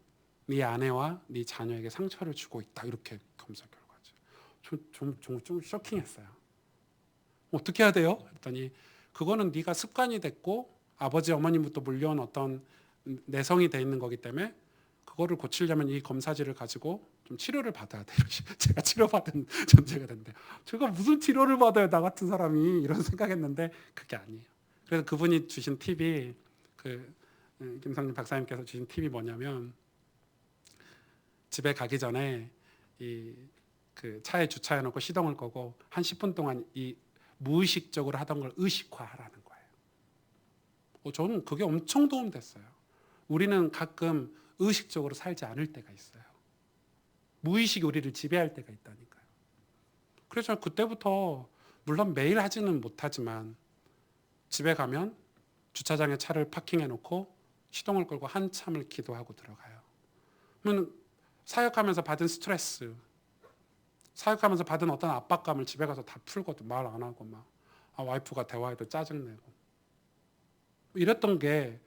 네 아내와 네 자녀에게 상처를 주고 있다. 이렇게 검사 결과지. 좀 쇼킹했어요. 어떻게 해야 돼요? 했더니 그거는 네가 습관이 됐고 아버지 어머님부터 물려온 어떤 내성이 돼 있는 거기 때문에 그거를 고치려면 이 검사지를 가지고 좀 치료를 받아야 돼요. 제가 치료받은 존재가 된대. 제가 무슨 치료를 받아요, 나 같은 사람이 이런 생각했는데 그게 아니에요. 그래서 그분이 주신 팁이 김상진 박사님께서 주신 팁이 뭐냐면 집에 가기 전에 그 차에 주차해 놓고 시동을 끄고 한 10분 동안 이 무의식적으로 하던 걸 의식화하라는 거예요. 저는 그게 엄청 도움됐어요. 우리는 가끔 의식적으로 살지 않을 때가 있어요. 무의식이 우리를 지배할 때가 있다니까요. 그래서 그때부터 물론 매일 하지는 못하지만 집에 가면 주차장에 차를 파킹해 놓고 시동을 끌고 한참을 기도하고 들어가요. 그러면 사역하면서 받은 스트레스, 사역하면서 받은 어떤 압박감을 집에 가서 다 풀거든. 말 안 하고 막 와이프가 대화해도 짜증내고 이랬던 게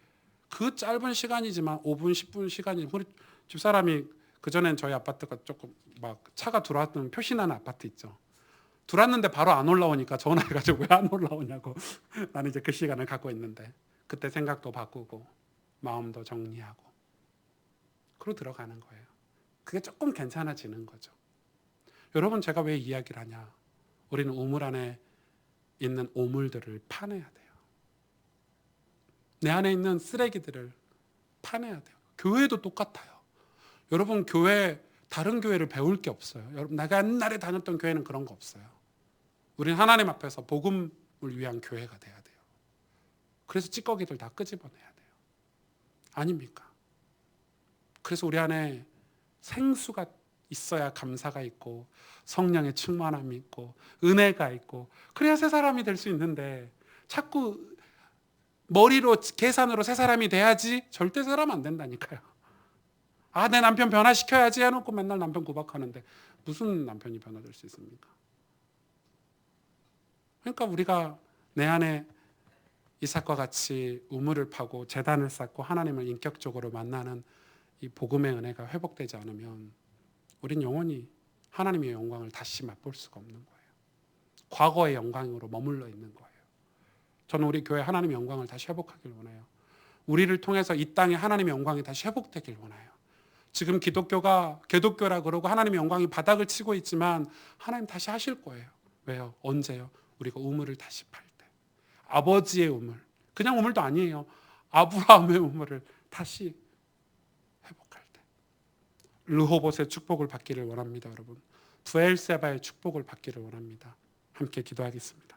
그 짧은 시간이지만 5분 10분 시간이 우리 집사람이 그전엔 저희 아파트가 조금 막 차가 들어왔던 표시나는 아파트 있죠. 들어왔는데 바로 안 올라오니까 전화해가지고 왜 안 올라오냐고 나는 이제 그 시간을 갖고 있는데 그때 생각도 바꾸고 마음도 정리하고 그러고 들어가는 거예요. 그게 조금 괜찮아지는 거죠. 여러분 제가 왜 이야기를 하냐? 우리는 우물 안에 있는 오물들을 파내야 돼요. 내 안에 있는 쓰레기들을 파내야 돼요. 교회도 똑같아요. 여러분 다른 교회를 배울 게 없어요. 여러분 내가 옛날에 다녔던 교회는 그런 거 없어요. 우리는 하나님 앞에서 복음을 위한 교회가 돼야 돼요. 그래서 찌꺼기들 다 끄집어내야 돼요. 아닙니까? 그래서 우리 안에 생수가 있어야 감사가 있고 성령의 충만함이 있고 은혜가 있고 그래야 새 사람이 될 수 있는데 자꾸 머리로 계산으로 새 사람이 돼야지 절대 새 사람 안 된다니까요. 내 남편 변화시켜야지 해놓고 맨날 남편 구박하는데 무슨 남편이 변화될 수 있습니까? 그러니까 우리가 내 안에 이삭과 같이 우물을 파고 제단을 쌓고 하나님을 인격적으로 만나는 이 복음의 은혜가 회복되지 않으면 우린 영원히 하나님의 영광을 다시 맛볼 수가 없는 거예요. 과거의 영광으로 머물러 있는 거예요. 저는 우리 교회 하나님의 영광을 다시 회복하길 원해요. 우리를 통해서 이 땅에 하나님의 영광이 다시 회복되길 원해요. 지금 기독교가 개독교라 그러고 하나님의 영광이 바닥을 치고 있지만 하나님 다시 하실 거예요. 왜요? 언제요? 우리가 우물을 다시 팔 때. 아버지의 우물. 그냥 우물도 아니에요. 아브라함의 우물을 다시 회복할 때. 르호봇의 축복을 받기를 원합니다, 여러분. 부엘세바의 축복을 받기를 원합니다. 함께 기도하겠습니다.